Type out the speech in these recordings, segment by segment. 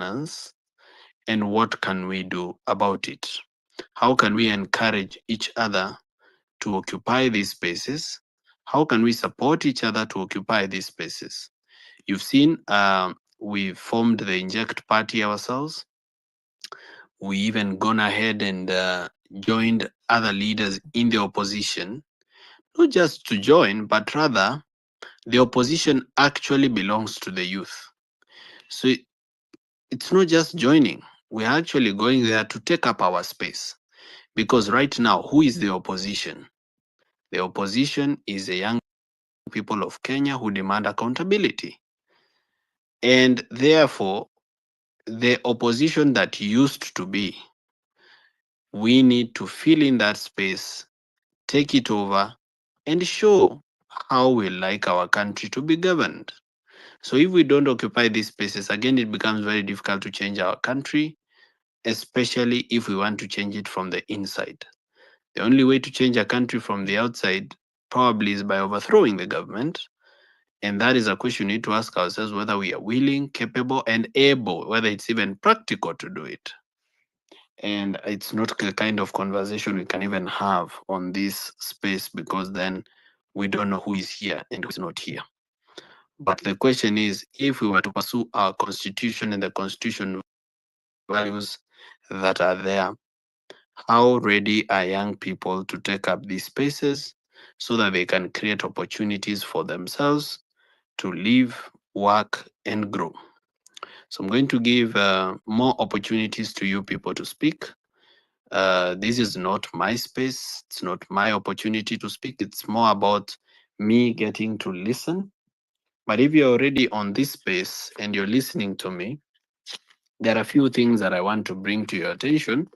governance and what can we do about it? How can we encourage each other to occupy these spaces? How can we support each other to occupy these spaces? You've seen we formed the Inject Party ourselves. We even gone ahead and joined other leaders in the opposition, not just to join, but rather the opposition actually belongs to the youth. So it's not just joining, we're actually going there to take up our space. Because right now, who is the opposition? The opposition is the young people of Kenya who demand accountability. And therefore, the opposition that used to be, we need to fill in that space, take it over, and show how we like our country to be governed. So if we don't occupy these spaces, again, it becomes very difficult to change our country, especially if we want to change it from the inside. The only way to change a country from the outside probably is by overthrowing the government. And that is a question we need to ask ourselves, whether we are willing, capable, and able, whether it's even practical to do it. And it's not the kind of conversation we can even have on this space, because then we don't know who is here and who's not here. But the question is, if we were to pursue our constitution and the constitution values that are there, how ready are young people to take up these spaces so that they can create opportunities for themselves to live, work, and grow? So I'm going to give more opportunities to you people to speak. This is not my space. It's not my opportunity to speak. It's more about me getting to listen. But if you're already on this space and you're listening to me, there are a few things that I want to bring to your attention,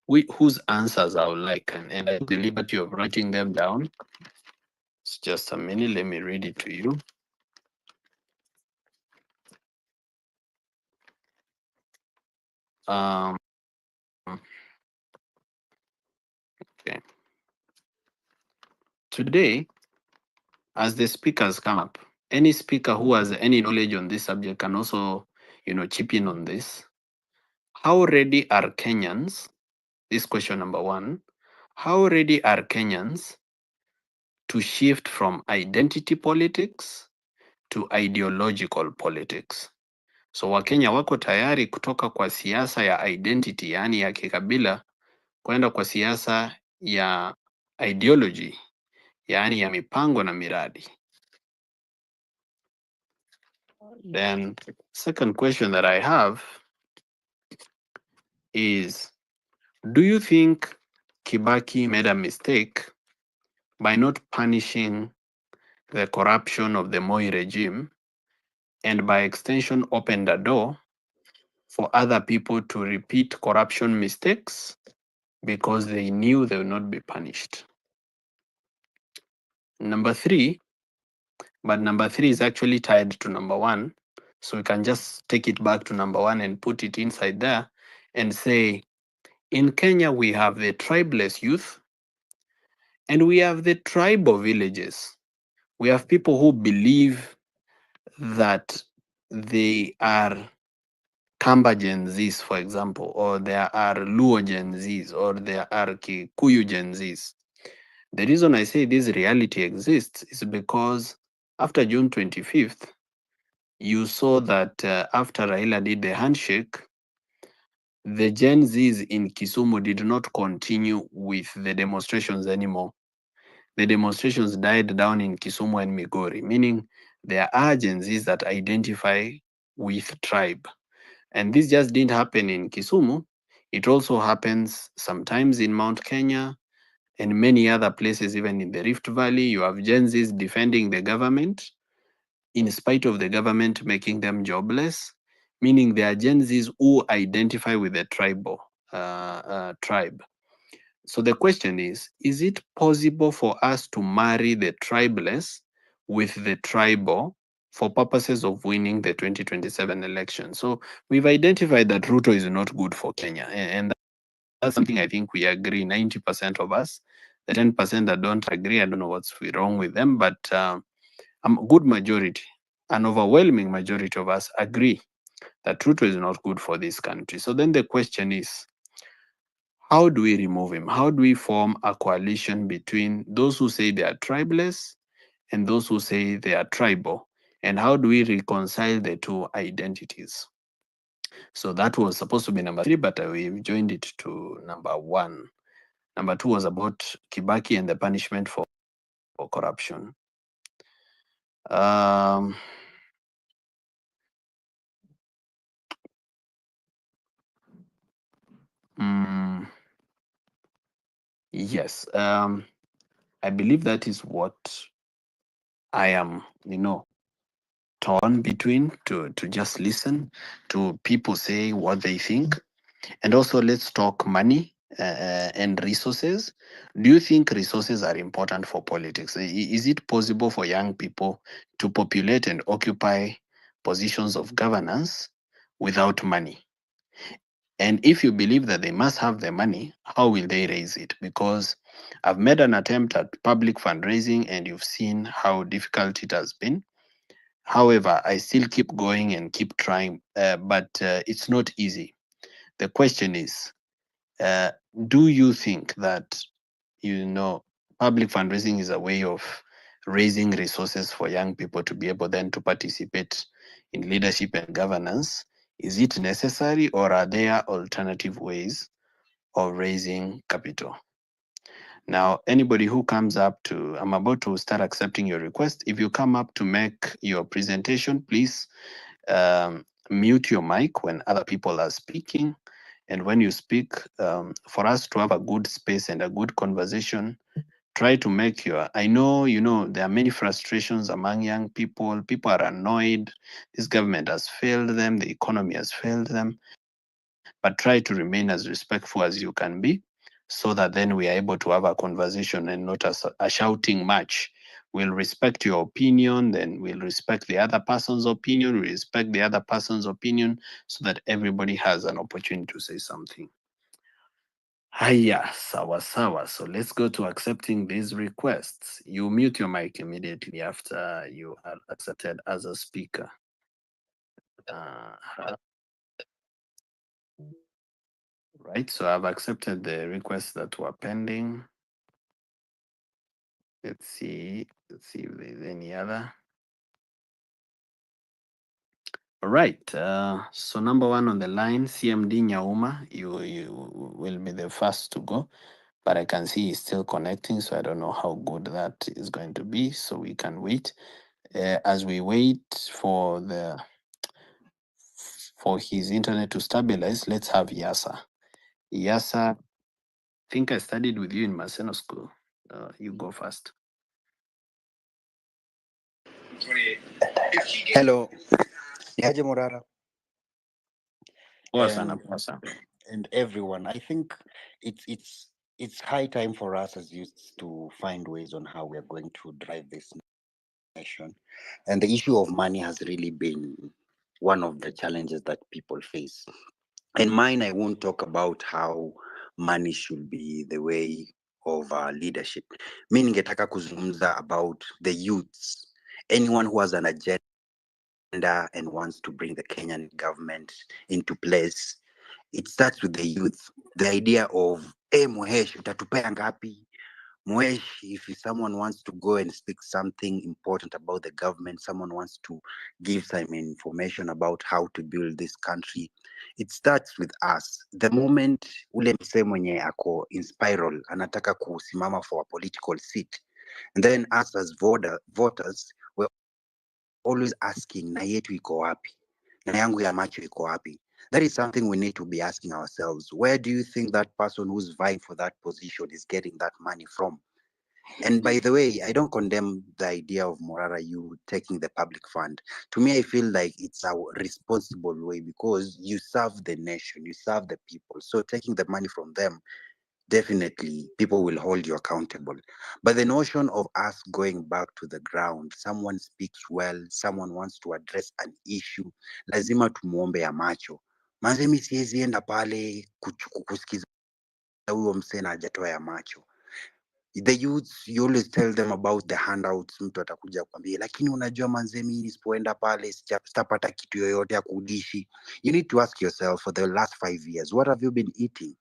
whose answers I would like. And I took the liberty of writing them down. It's just a minute. Let me read it to you. Okay. Today, as the speakers come up, any speaker who has any knowledge on this subject can also, chip in on this. How ready are Kenyans? This question number one. How ready are Kenyans to shift from identity politics to ideological politics? So Wakenya wako tayari kutoka kwa siasa ya identity, yaani ya kikabila, kwenda kwa siasa ya ideology, yaani ya mipango na miradi. Then second question that I have is, do you think Kibaki made a mistake by not punishing the corruption of the Moi regime, and by extension opened a door for other people to repeat corruption mistakes because they knew they would not be punished? Number three, but number three is actually tied to number one, so we can just take it back to number one and put it inside there and say, in Kenya, we have the tribeless youth and we have the tribal villages. We have people who believe that they are Kamba Gen Zs, for example, or there are Luo Gen Zs, or there are Kikuyu Gen Zs. The reason I say this reality exists is because after June 25th, you saw that after Raila did the handshake, the Gen Zs in Kisumu did not continue with the demonstrations anymore. The demonstrations died down in Kisumu and Migori, meaning there are Gen Zs that identify with tribe. And this just didn't happen in Kisumu. It also happens sometimes in Mount Kenya and many other places, even in the Rift Valley. You have Gen Zs defending the government in spite of the government making them jobless, meaning there are Gen Zs who identify with the tribal tribe. So the question is it possible for us to marry the tribeless with the tribal for purposes of winning the 2027 election? So we've identified that RUTO is not good for Kenya. And that's something I think we agree, 90% of us. The 10% that don't agree, I don't know what's wrong with them, but a good majority, an overwhelming majority of us agree that RUTO is not good for this country. So then the question is, how do we remove him? How do we form a coalition between those who say they are tribalists and those who say they are tribal? And how do we reconcile the two identities? So that was supposed to be number 3, but we've joined it to number 1. Number 2 was about Kibaki and the punishment for corruption. Yes, I believe that is what I am, torn between, to just listen to people say what they think. And also, let's talk money and resources. Do you think resources are important for politics? Is it possible for young people to populate and occupy positions of governance without money? And if you believe that they must have the money, how will they raise it? Because I've made an attempt at public fundraising and you've seen how difficult it has been. However, I still keep going and keep trying, but it's not easy. The question is, do you think that, public fundraising is a way of raising resources for young people to be able then to participate in leadership and governance? Is it necessary, or are there alternative ways of raising capital? Now, anybody who comes up to, I'm about to start accepting your request. If you come up to make your presentation, please mute your mic when other people are speaking. And when you speak, for us to have a good space and a good conversation, try to make I know, there are many frustrations among young people. People are annoyed. This government has failed them. The economy has failed them. But try to remain as respectful as you can be, so that then we are able to have a conversation and not a shouting match. We'll respect your opinion, then we'll respect the other person's opinion, we respect the other person's opinion, so that everybody has an opportunity to say something. Hiya, sawa sawa. So let's go to accepting these requests. You mute your mic immediately after you are accepted as a speaker. Right, so I've accepted the requests that were pending. Let's see if there's any other. All right, so number 1 on the line, CMD Nyauma, you will be the first to go, but I can see he's still connecting, so I don't know how good that is going to be, so we can wait. As we wait for his internet to stabilize, let's have Yasa. Yasa, I think I studied with you in Maseno School. You go first. Hello. Niaje MORARA. Awesome. And everyone. I think it's high time for us as youths to find ways on how we are going to drive this nation. And the issue of money has really been one of the challenges that people face. In mine, I won't talk about how money should be the way of leadership. Mi ningetaka kuzungumza about the youths, anyone who has an agenda and wants to bring the Kenyan government into place. It starts with the youth. The idea of, hey, Muhesh, utatupea ngapi? Muhesh, if someone wants to go and speak something important about the government, someone wants to give some information about how to build this country, it starts with us. The moment ule msee mwenye ako in spiral, anataka kusimama for a political seat, and then us as voters, we're always asking, na yetu iko wapi? Na yangu ya macho iko wapi? That is something we need to be asking ourselves. Where do you think that person who's vying for that position is getting that money from? And by the way, I don't condemn the idea of MORARA, you taking the public fund. To me, I feel like it's a responsible way because you serve the nation, you serve the people. So taking the money from them, definitely people will hold you accountable. But the notion of us going back to the ground, someone speaks well, someone wants to address an issue, lazima tumuombe ya macho. Manze mi siwezi enda pale kusikiza huyo msee na hajatoa ya macho. The youths, you always tell them about the handouts, mtu atakuja kwambia, lakini unajua manze, mimi nisipoenda pale sitapata kitu yoyote ya kudishi. You need to ask yourself, for the last 5 years, what have you been eating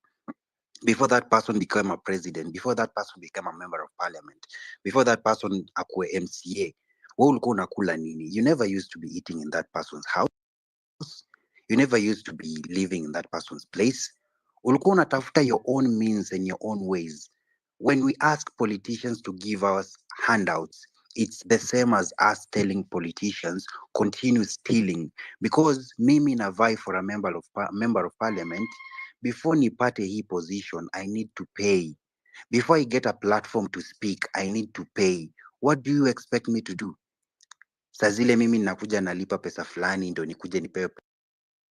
before that person became a president, before that person became a member of parliament, before that person akuwe MCA? Wewe ulikuwa unakula nini? You never used to be eating in that person's house. You never used to be living in that person's place. Ulikuwa unatafuta your own means and your own ways. When we ask politicians to give us handouts, it's the same as us telling politicians continue stealing. Because mimi navai for a member of parliament, before nipate hii position I need to pay. Before I get a platform to speak I need to pay. What do you expect me to do? Saa zile mimi nakuja nalipa pesa fulani ndo nikuje nipewe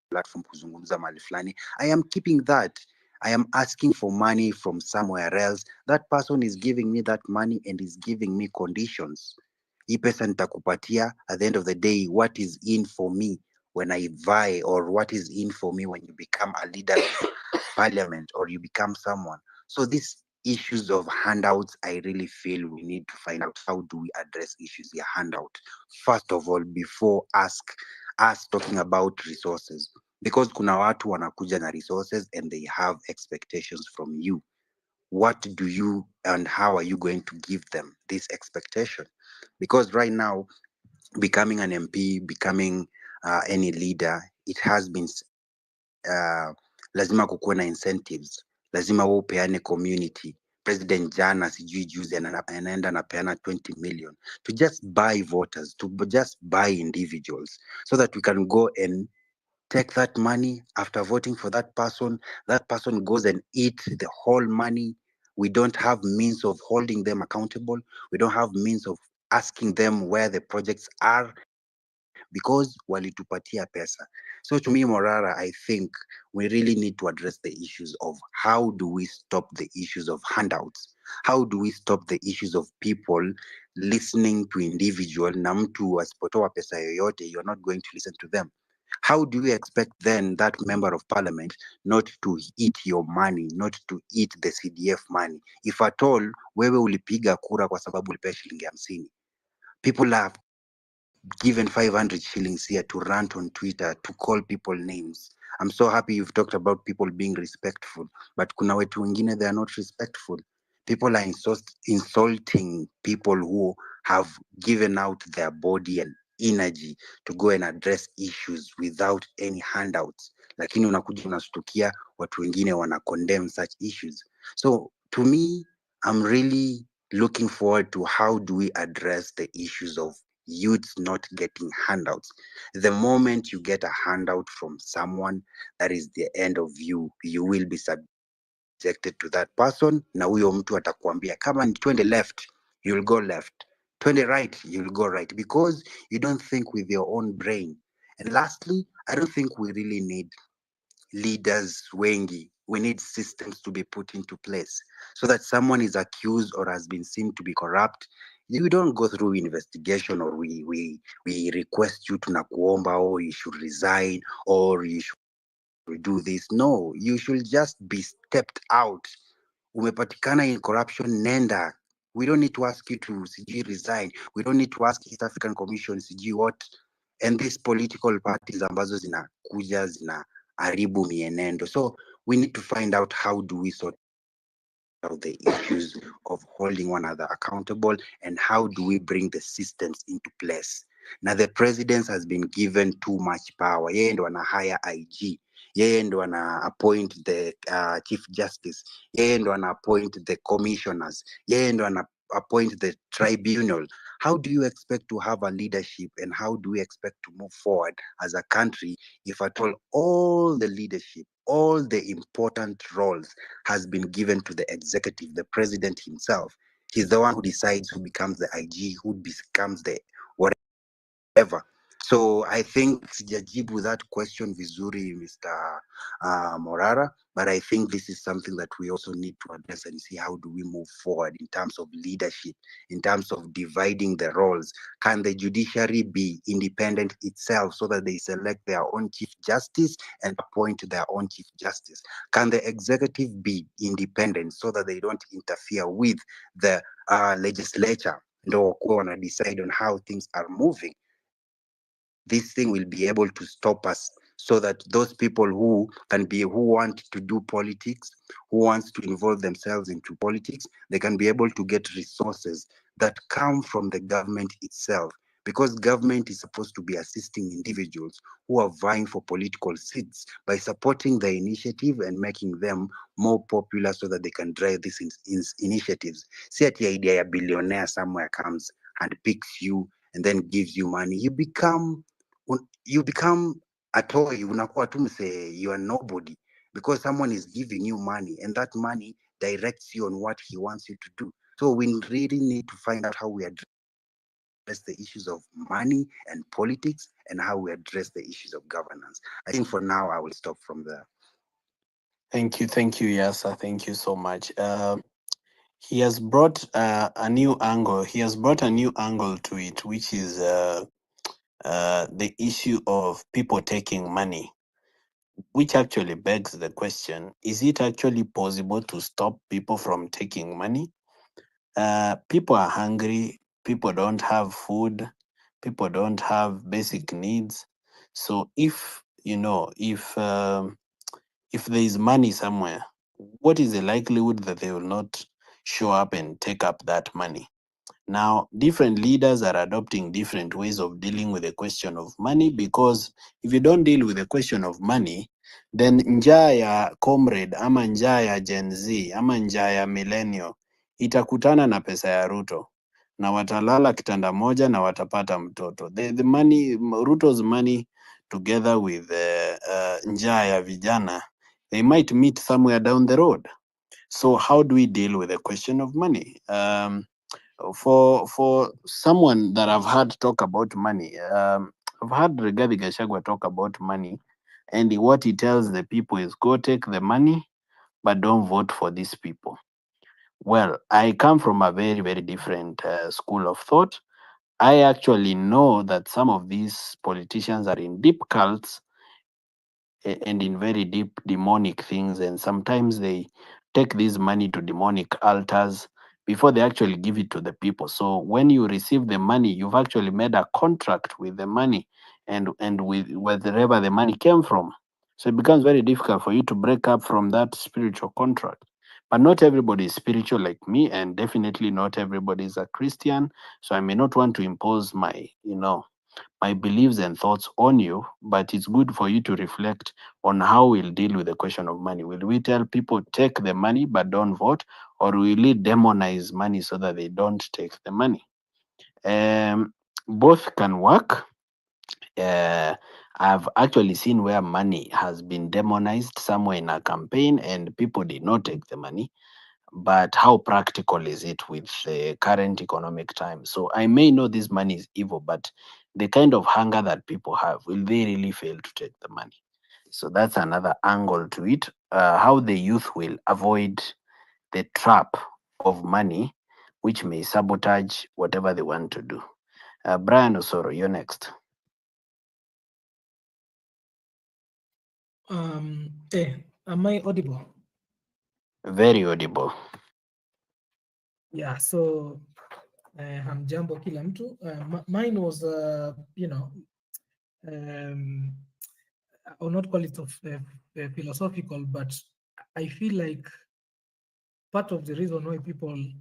platform kuzungumza mahali fulani. I am keeping that. I am asking for money from somewhere else. That person is giving me that money and is giving me conditions. Hii pesa nitakupatia. At the end of the day, what is in for me when I vie, or what is in for me when you become a leader of parliament or you become someone? So these issues of handouts, I really feel we need to find out how do we address issues ya handout first of all, before us talking about resources, because kuna watu wanakuja na resources and they have expectations from you. What do you and how are you going to give them this expectation? Because right now, becoming an MP, becoming any leader, it has been lazima kukuwe na incentives, lazima wewe upeane community. President jana sijui juzi anaenda anapeana 20 million to just buy voters, to just buy individuals, so that we can go and take that money. After voting for that person goes and eat the whole money. We don't have means of holding them accountable. We don't have means of asking them where the projects are, because walitupatia pesa. So to me, Morara, I think we really need to address the issues of how do we stop the issues of handouts? How do we stop the issues of people listening to individual, na mtu asipotoa pesa yoyote, you're not going to listen to them? How do you expect then that member of parliament not to eat your money, not to eat the CDF money? If at all, wewe ulipiga kura kwa sababu ulipea shilingi 50. People have given 500 shillings here to rant on Twitter, to call people names. I'm so happy you've talked about people being respectful, but kuna wetu wengine, they are not respectful. People are insulting people who have given out their body and energy to go and address issues without any handouts. Lakini unakuja unastukia watu wengine wana condemn such issues. So to me, I'm really looking forward to how do we address the issues of youths not getting handouts. The moment you get a handout from someone, that is the end of you. You will be subjected to that person, na huyo mtu atakwambia kama ni twende left, you'll go left. Twende right, you'll go right, because you don't think with your own brain. And lastly, I don't think we really need leaders wengi. We need systems to be put into place so that someone is accused or has been seen to be corrupt. You don't go through investigation, or we request you to nakuomba, or you should resign, or you should do this. No, you should just be stepped out. Umepatikana in corruption, nenda. We don't need to ask you to sijui resign. We don't need to ask East African Commission sijui what. And these political parties ambazo zinakuja zinaharibu mienendo. So we need to find out how do we sort out the issues of holding one another accountable, and how do we bring the systems into place. Now the president has been given too much power. Yeye ndo ana hire IG, yeye ndo ana appoint the chief justice, yeye ndo ana appoint the commissioners, yeye ndo ana appoint the tribunal. How do you expect to have a leadership, and how do we expect to move forward as a country if at all the leadership, all the important roles has been given to the executive, the president himself? He's the one who decides who becomes the IG, who becomes the whatever. So I think sijajibu that question vizuri, Mr. Morara, but I think this is something that we also need to address and see how do we move forward in terms of leadership, in terms of dividing the roles. Can the judiciary be independent itself so that they select their own chief justice and appoint their own chief justice? Can the executive be independent so that they don't interfere with the legislature? Ndo wakuwa wana decide on how things are moving. This thing will be able to stop us so that those people who want to do politics, who wants to involve themselves into politics, they can be able to get resources that come from the government itself, because government is supposed to be assisting individuals who are vying for political seats by supporting the initiative and making them more popular so that they can drive these initiatives. See at the idea a billionaire somewhere comes and picks you and then gives you money, you become a toy, unakuwa tu mse, you are nobody, because someone is giving you money and that money directs you on what he wants you to do. So we really need to find out how we address the issues of money and politics and how we address the issues of governance. I think for now I will stop from there. Thank you, Yasa. Thank you so much. He has brought a new angle. He has brought a new angle to it, which is the issue of people taking money, which actually begs the question: is it actually possible to stop people from taking money? People are hungry. People don't have food. People don't have basic needs. So if there is money somewhere, what is the likelihood that they will not show up and take up that money? Now, different leaders are adopting different ways of dealing with the question of money, because if you don't deal with the question of money, then njaa ya comrade ama njaa ya Gen Z ama njaa ya millennial itakutana na pesa ya Ruto na watalala kitanda moja na watapata mtoto. The money, Ruto's money together with njaa ya vijana, they might meet somewhere down the road. So how do we deal with the question of money? For someone that I've heard talk about money, I've heard Rigathi Gachagua talk about money, and what he tells the people is, go take the money, but don't vote for these people. Well, I come from a very, very different school of thought. I actually know that some of these politicians are in deep cults and in very deep demonic things, and sometimes they take this money to demonic altars before they actually give it to the people. So when you receive the money, you've actually made a contract with the money and with wherever the money came from. So it becomes very difficult for you to break up from that spiritual contract. But not everybody is spiritual like me, and definitely not everybody is a Christian. So I may not want to impose my beliefs and thoughts on you, but it's good for you to reflect on how we'll deal with the question of money. Will we tell people take the money but don't vote, or will we demonize money so that they don't take the money? Both can work. I've actually seen where money has been demonized somewhere in a campaign and people did not take the money. But how practical is it with the current economic time? So I may know this money is evil, but the kind of hunger that people have, will they really fail to take the money? So that's another angle to it. How the youth will avoid the trap of money, which may sabotage whatever they want to do. Brian Osoro, you're next. Am I audible? Very audible. Yeah, so hamjambo kila mtu. Mine was, I'll not call it philosophical, but I feel like part of the reason why people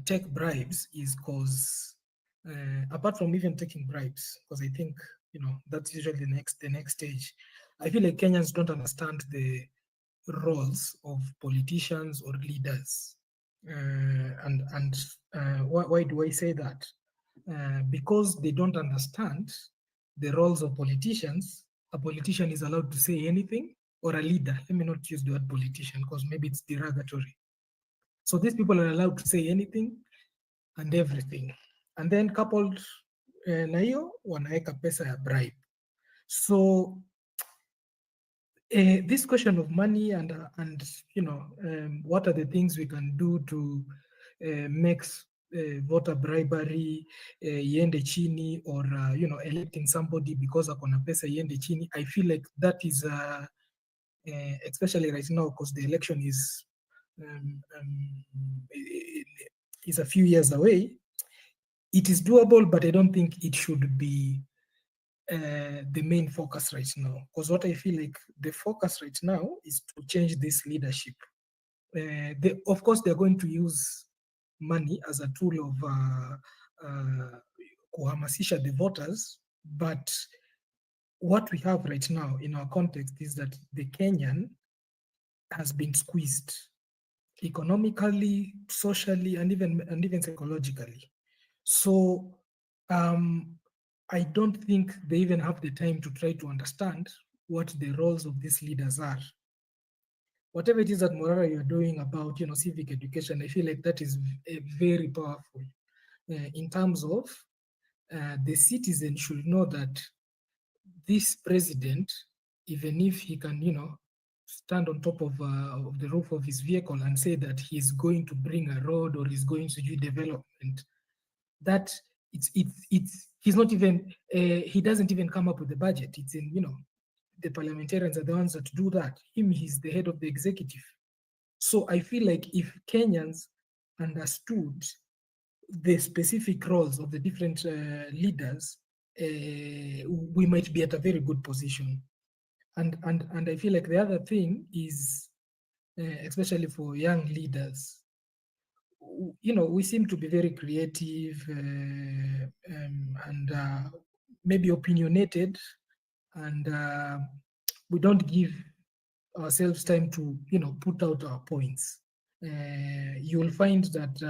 take bribes is because, apart from even taking bribes, because I think that's usually the next stage. I feel like Kenyans don't understand the roles of politicians or leaders, and why do I say that? Because they don't understand the roles of politicians. A politician is allowed to say anything, or a leader. Let me not use the word politician because maybe it's derogatory. So these people are allowed to say anything and everything. And then coupled na hiyo wanaweka pesa ya bribe. So this question of money and what are the things we can do to make voter bribery iende chini, or electing somebody because akona pesa iende chini. I feel like that is especially right now, because the election is a few years away. It is doable, but I don't think it should be the main focus right now. Because what I feel like the focus right now is to change this leadership. Of course, they're going to use money as a tool of kuhamasisha the voters, but what we have right now in our context is that the Kenyan has been squeezed economically, socially, and even psychologically. So I don't think they even have the time to try to understand what the roles of these leaders are. Whatever it is that Morara you're doing about civic education, I feel like that is very powerful in terms of the citizen should know that this president, even if he can stand on top of the roof of his vehicle and say that he's going to bring a road or he's going to do development, that it's he's not even he doesn't even come up with the budget. It's in the parliamentarians are the ones that do that. He's the head of the executive. So I feel like if Kenyans understood the specific roles of the different leaders, we might be at a very good position. And I feel like the other thing is, especially for young leaders, we seem to be very creative and maybe opinionated, and we don't give ourselves time to put out our points. You'll find that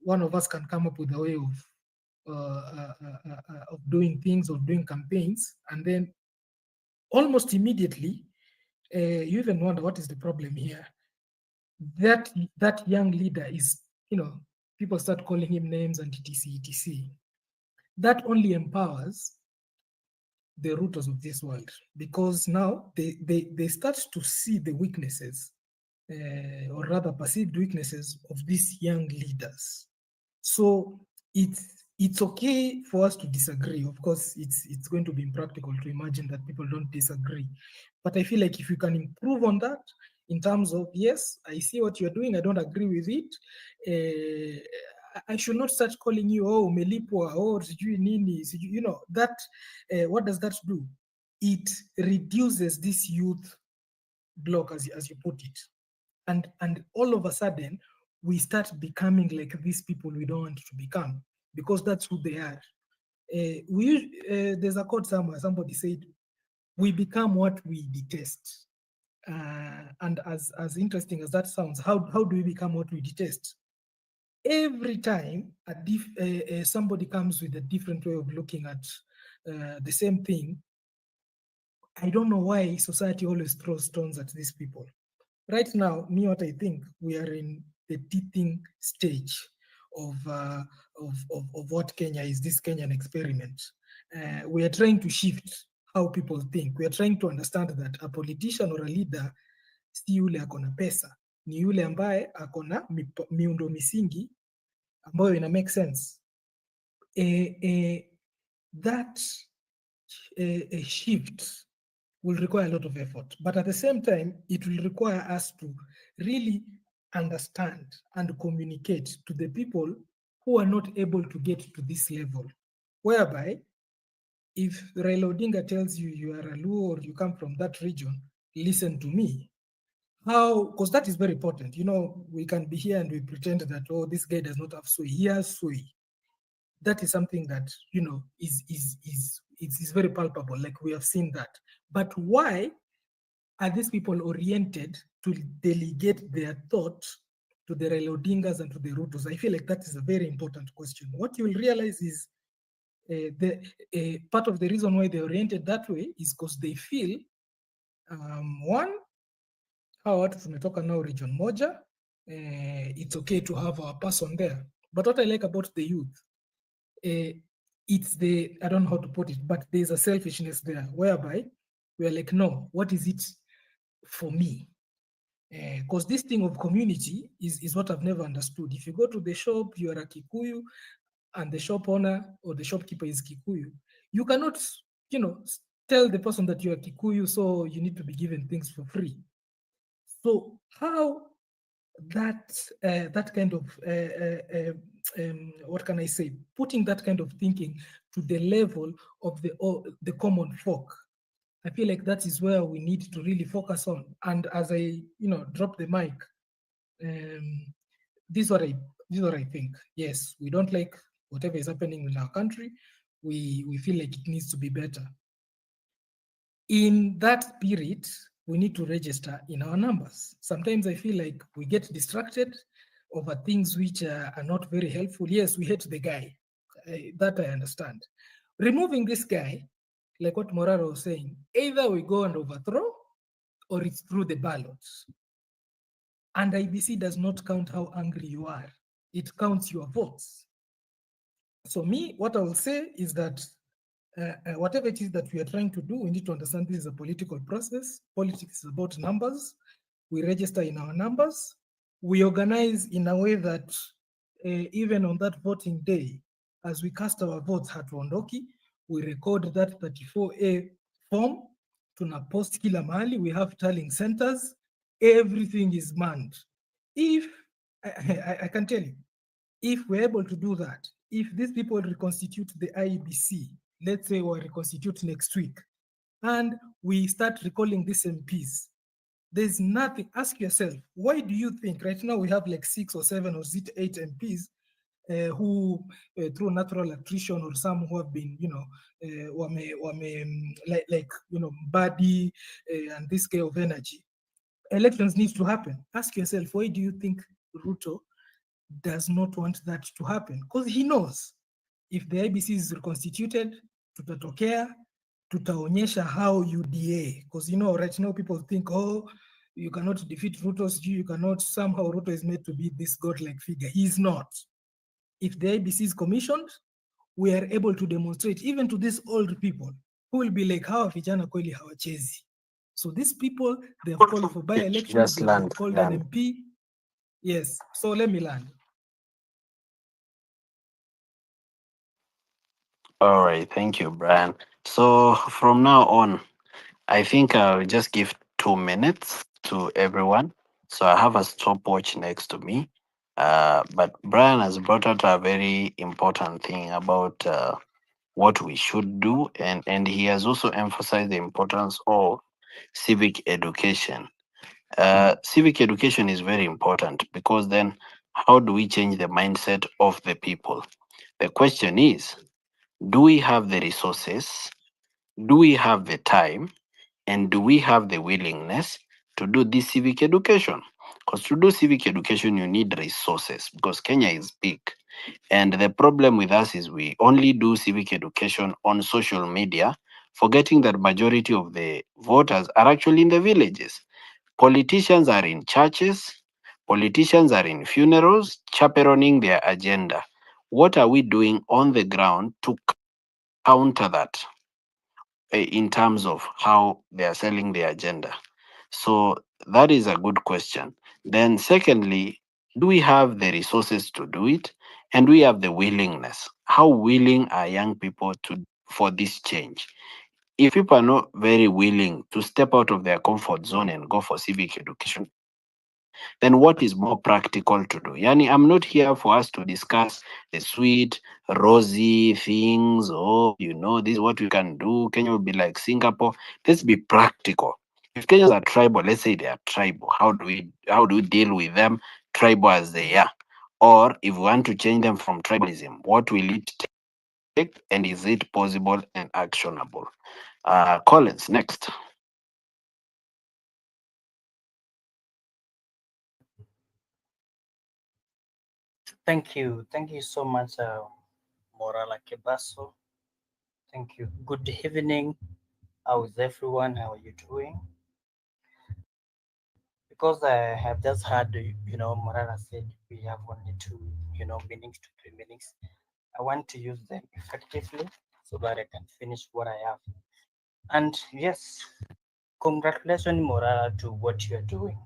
one of us can come up with a way of doing things, of doing campaigns, and then almost immediately you even wonder what is the problem here. That young leader is, people start calling him names and etc. That only empowers the RUTOs of this world, because now they start to see the weaknesses, or rather perceived weaknesses of these young leaders. So it's okay for us to disagree. Of course, it's going to be impractical to imagine that people don't disagree. But I feel like if you can improve on that in terms of, yes, I see what you're doing, I don't agree with it. I should not start calling you, oh, melipwa, oh, nini, that, what does that do? It reduces this youth block, as you put it. And all of a sudden, we start becoming like these people we don't want to become, because that's who they are. There's a quote somewhere, somebody said, we become what we detest. And as interesting as that sounds, how do we become what we detest? Every time somebody comes with a different way of looking at the same thing, I don't know why society always throws stones at these people. Right now, what I think, we are in the teething stage of what Kenya is, this Kenyan experiment. We are trying to shift how people think. We are trying to understand that a politician or a leader si yule akona pesa, ni yule ambaye akona miundo misingi ambayo ina make sense. That shift will require a lot of effort, but at the same time, it will require us to really understand and communicate to the people who are not able to get to this level, whereby if Raila Odinga tells you you are a Luo or you come from that region, listen to me. How? Because that is very important. We can be here and we pretend that, oh, this guy does not have sway. He has sway. That is something that is very palpable. Like, we have seen that. But why are these people oriented to delegate their thought to the Raila Odingas and to the Rutos? I feel like that is a very important question. What you will realize is part of the reason why they're oriented that way is because they feel, one, hawa watu tumetoka nao region moja, it's okay to have our person there. But what I like about the youth, it's the, I don't know how to put it, but there's a selfishness there whereby we're like, no, what is it for me? Because this thing of community is what I've never understood. If you go to the shop, you are a Kikuyu, and the shop owner or the shopkeeper is Kikuyu, you cannot, you know, tell the person that you are Kikuyu, so you need to be given things for free. So how that kind of what can I say? Putting that kind of thinking to the level of the common folk, I feel like that is where we need to really focus on. And as I drop the mic, um, this is what I think. Yes, we don't like whatever is happening in our country. We feel like it needs to be better. In that spirit, we need to register in our numbers. Sometimes I feel like we get distracted over things which are not very helpful. Yes, we hate the guy. That I understand. Removing this guy, like what Morara was saying, either we go and overthrow or it's through the ballots. And IBC does not count how angry you are. It counts your votes. So me, what I will say is that whatever it is that we are trying to do, we need to understand this is a political process. Politics is about numbers. We register in our numbers. We organize in a way that even on that voting day, as we cast our votes hatuondoki, we record that 34A form, tuna post kila mahali, we have tallying centers, everything is manned. If, I can tell you, if we're able to do that, if these people reconstitute the IEBC, let's say we reconstitute next week, and we start recalling these MPs, there's nothing. Ask yourself, why do you think right now we have like 6 or 7 or 8 MPs who, through natural attrition, or some who have been, body and this kind of energy, elections need to happen. Ask yourself, why do you think Ruto does not want that to happen? Because he knows if the IBC is reconstituted, tutatokea, tutaonyesha how UDA, because right now people think, oh, you cannot defeat Ruto, you cannot, somehow Ruto is made to be this godlike figure. He's not. If the IBC is commissioned, we are able to demonstrate even to these old people who will be like, hawa vijana kweli hawachezi. So these people, they have called for by-elections, they have called an MP. Yes, so let me learn. All right, thank you, Brian. So from now on, I think I'll just give 2 minutes to everyone. So I have a stopwatch next to me. But Brian has brought out a very important thing about what we should do, and he has also emphasized the importance of civic education. Civic education is very important because then how do we change the mindset of the people? The question is, do we have the resources? Do we have the time? And do we have the willingness to do this civic education? Because to do civic education, you need resources because Kenya is big. And the problem with us is we only do civic education on social media, forgetting that majority of the voters are actually in the villages. Politicians are in churches, politicians are in funerals, chaperoning their agenda. What are we doing on the ground to counter that in terms of how they are selling their agenda? So that is a good question. Then, secondly, do we have the resources to do it? And do we have the willingness? How willing are young people to for this change? If people are not very willing to step out of their comfort zone and go for civic education, then what is more practical to do? Yani, I'm not here for us to discuss the sweet, rosy things. Oh, this is what we can do. Kenya will be like Singapore. Let's be practical. If Kenyans are tribal, let's say they are tribal. How do we deal with them tribal as they are? Or if we want to change them from tribalism, what will it take, and is it possible and actionable? Collins, next. Thank you so much, MORARA KEBASO. Thank you. Good evening. How is everyone? How are you doing? Because I have just heard, MORARA said we have only two, meetings to 3 minutes. I want to use them effectively so that I can finish what I have. And yes, congratulations, Morara, to what you're doing.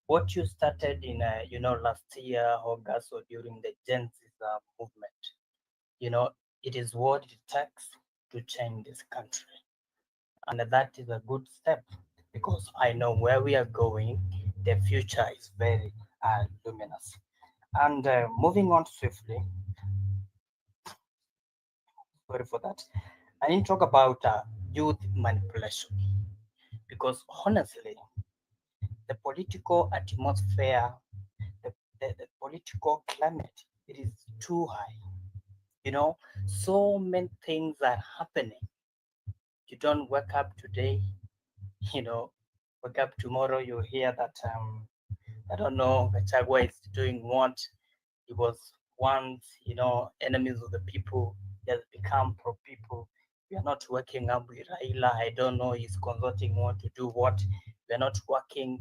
What you started in, last year, August, or during the Gen Z movement, it is what it takes to change this country. And that is a good step because I know where we are going. The future is very luminous. And moving on swiftly, sorry for that, I need to talk about youth manipulation because honestly, the political atmosphere, the political climate, it is too high. So many things are happening. You don't wake up today, you know, wake up tomorrow, you hear that, I don't know, Gachagua is doing what. He was once, enemies of the people. He has become pro people. We are not working up with Raila. I don't know, he's consulting what to do what. We are not working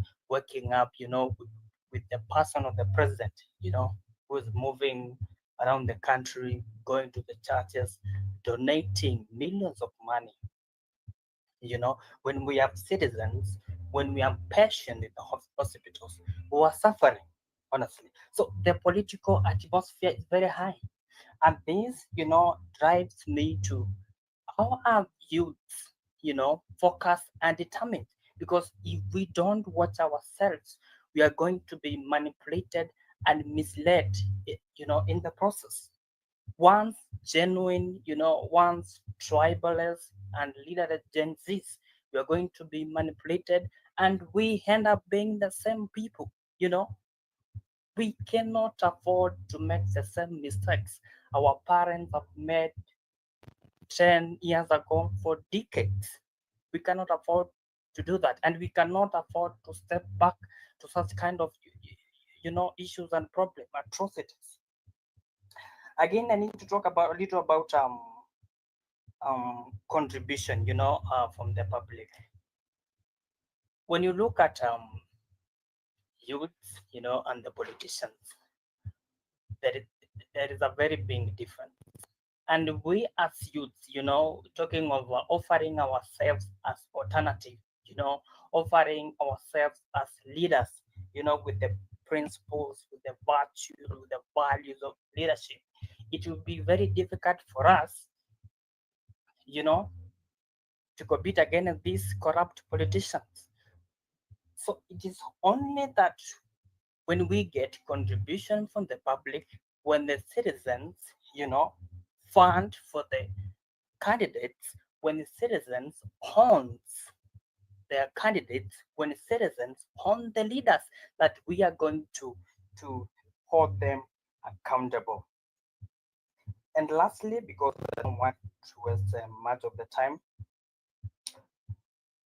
up, with the person of the president, who is moving around the country, going to the churches, donating millions of money. When we have citizens, when we have patients in the hospitals who are suffering, honestly. So the political atmosphere is very high. And this, drives me to how are youths, focused and determined? Because if we don't watch ourselves, we are going to be manipulated and misled, in the process. Once genuine, once tribalist and leader Gen Zs, we are going to be manipulated and we end up being the same people, We cannot afford to make the same mistakes our parents have made 10 years ago for decades. We cannot afford to do that. And we cannot afford to step back to such kind of, issues and problem, atrocities. Again, I need to talk about a little about contribution, from the public. When you look at youth, and the politicians, there is, there is a very big difference. And we as youths, talking of offering ourselves as alternative, offering ourselves as leaders, with the principles, with the virtues, with the values of leadership, it will be very difficult for us, you know, to compete against these corrupt politicians. So it is only that when we get contribution from the public, when the citizens, fund for the candidates, when the citizens owns their candidates, when the citizens own the leaders, that we are going to hold them accountable. And lastly, because I don't want to waste much of the time,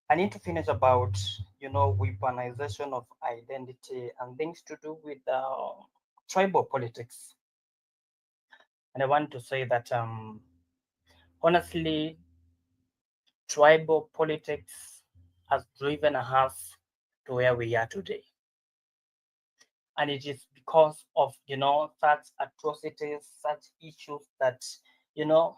I need to finish about, weaponization of identity and things to do with tribal politics. And I want to say that, honestly, tribal politics has driven us to where we are today. And it is because of, such atrocities, such issues that, you know,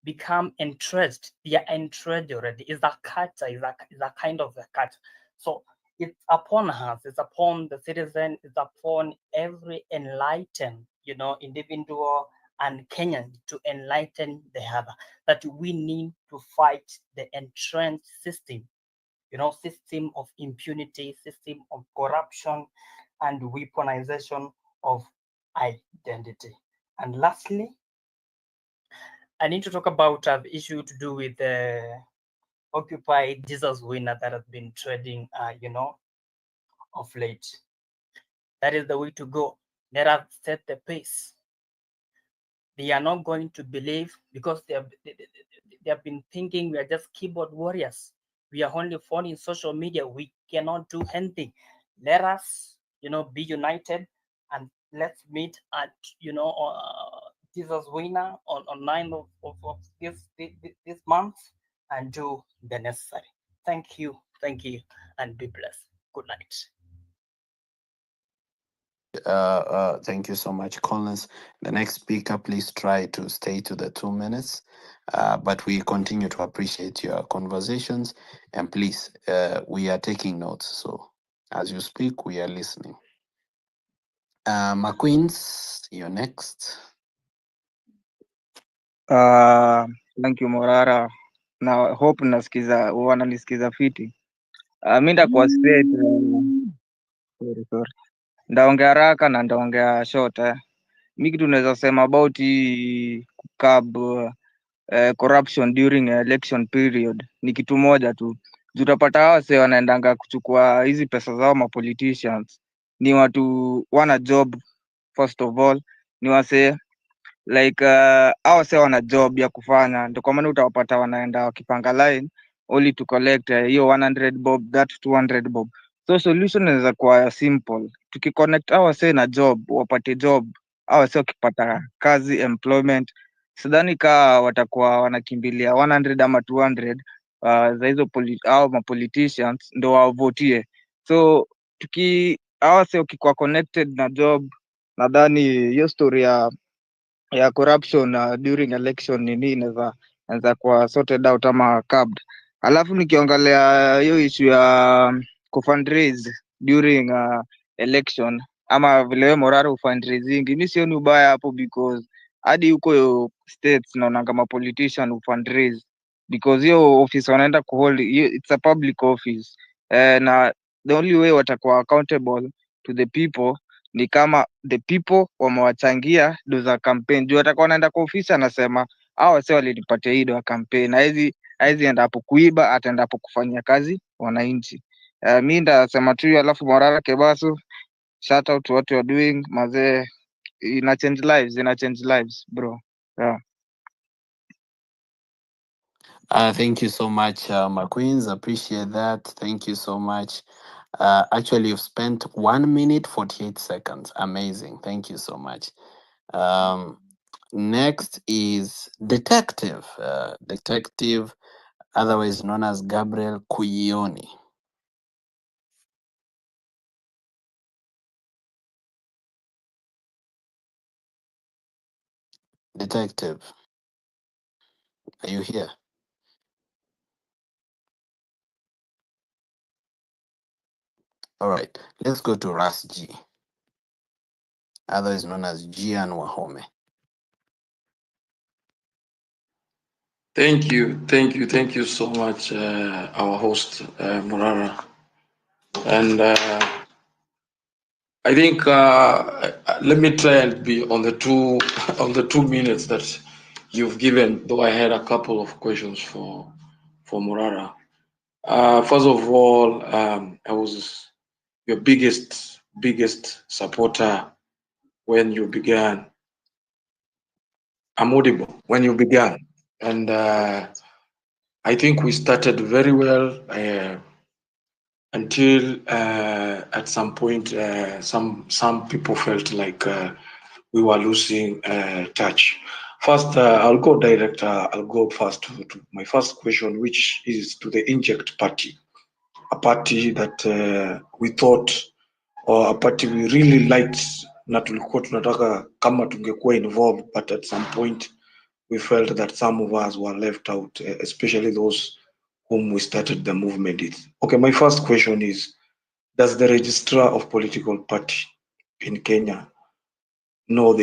become entrenched. They are entrenched already. It's a culture, is a kind of a culture. So it's upon us, it's upon the citizen, it's upon every enlightened, individual and Kenyan to enlighten the other, that we need to fight the entrenched system, system of impunity, system of corruption, and weaponization of identity. And lastly, I need to talk about an issue to do with Occupy Jesus winner that has been trading, of late. That is the way to go. Let us set the pace. They are not going to believe because they have been thinking we are just keyboard warriors. We are only following social media. We cannot do anything. Let us, be united and let's meet at, Jesus winner on 9th of this month and do the necessary. Thank you, and be blessed. Good night. Thank you so much, Collins. The next speaker, please try to stay to the 2 minutes. But we continue to appreciate your conversations, and please, we are taking notes. So as you speak, we are listening. McQueens, you're next. Thank you Morara, na hope nasikiza wananisikiza fiti. Mi ndakuwa straight, sorry. Ndaongea haraka na ndaongea short Mi kitu naweza sema about kukab corruption during election period ni kitu moja tu. Utapata hao wase wanaendanga kuchukua hizi pesa zao ma politicians ni watu wana job. First of all ni wase like hao wase wana job ya kufanya, ndio kwa maana utawapata wanaenda wakipanga line only to collect hiyo 100 bob, that 200 bob. So solution inaweza kuwa simple, tukiconnect hao wase na job, wapate job. Hao wase wakipata kazi, employment, sidhani kaa watakuwa wanakimbilia 100 ama 200 za hizo hao ma politicians ndo wavotie. So hao wase wakikuwa connected na job, nadhani hiyo story ya corruption during election nini inaweza kuwa sorted out ama curbed. Alafu nikiongelea hiyo issue ya kufundraise during election ama vile wewe Morara fundraising, mi sioni ubaya hapo, because hadi huko states naona kama politician fundraise, because hiyo office wanaenda kuhold, it's a public office na the only way watakuwa accountable to the people ni kama the people wamewachangia do za campaign. Juu atakuwa anaenda kwa ofisi anasema hao wase walinipatia hii do ya campaign, na hizi enda hapo kuiba, ataenda hapo kufanyia kazi wananchi. Mi ndasema tu, alafu Morara Kebaso, shout out to what you are doing mazee, ina change lives bro. Yeah. Thank you so much, McQueens. Appreciate that. Thank you so much. Actually, you've spent 1 minute 48 seconds. Amazing. Thank you so much. Next is Detective. Detective, otherwise known as Gabriel Kuyioni. Detective, are you here? All right, let's go to Ras G, otherwise known as Gian Wahome. Thank you so much, our host, Morara. And I think let me try and be on the 2 minutes that you've given, though I had a couple of questions for Morara. First of all, I was your biggest supporter when you began. I'm audible. When you began, and I think we started very well until at some point some people felt like we were losing touch. First, I'll go direct. I'll go first to my first question, which is to the Inject party, a party that we thought, or a party we really liked, na tulikuwa tunataka kama tungekuwa involved, but at some point we felt that some of us were left out, especially those whom we started the movement with. Okay, my first question is, does the registrar of political party in Kenya know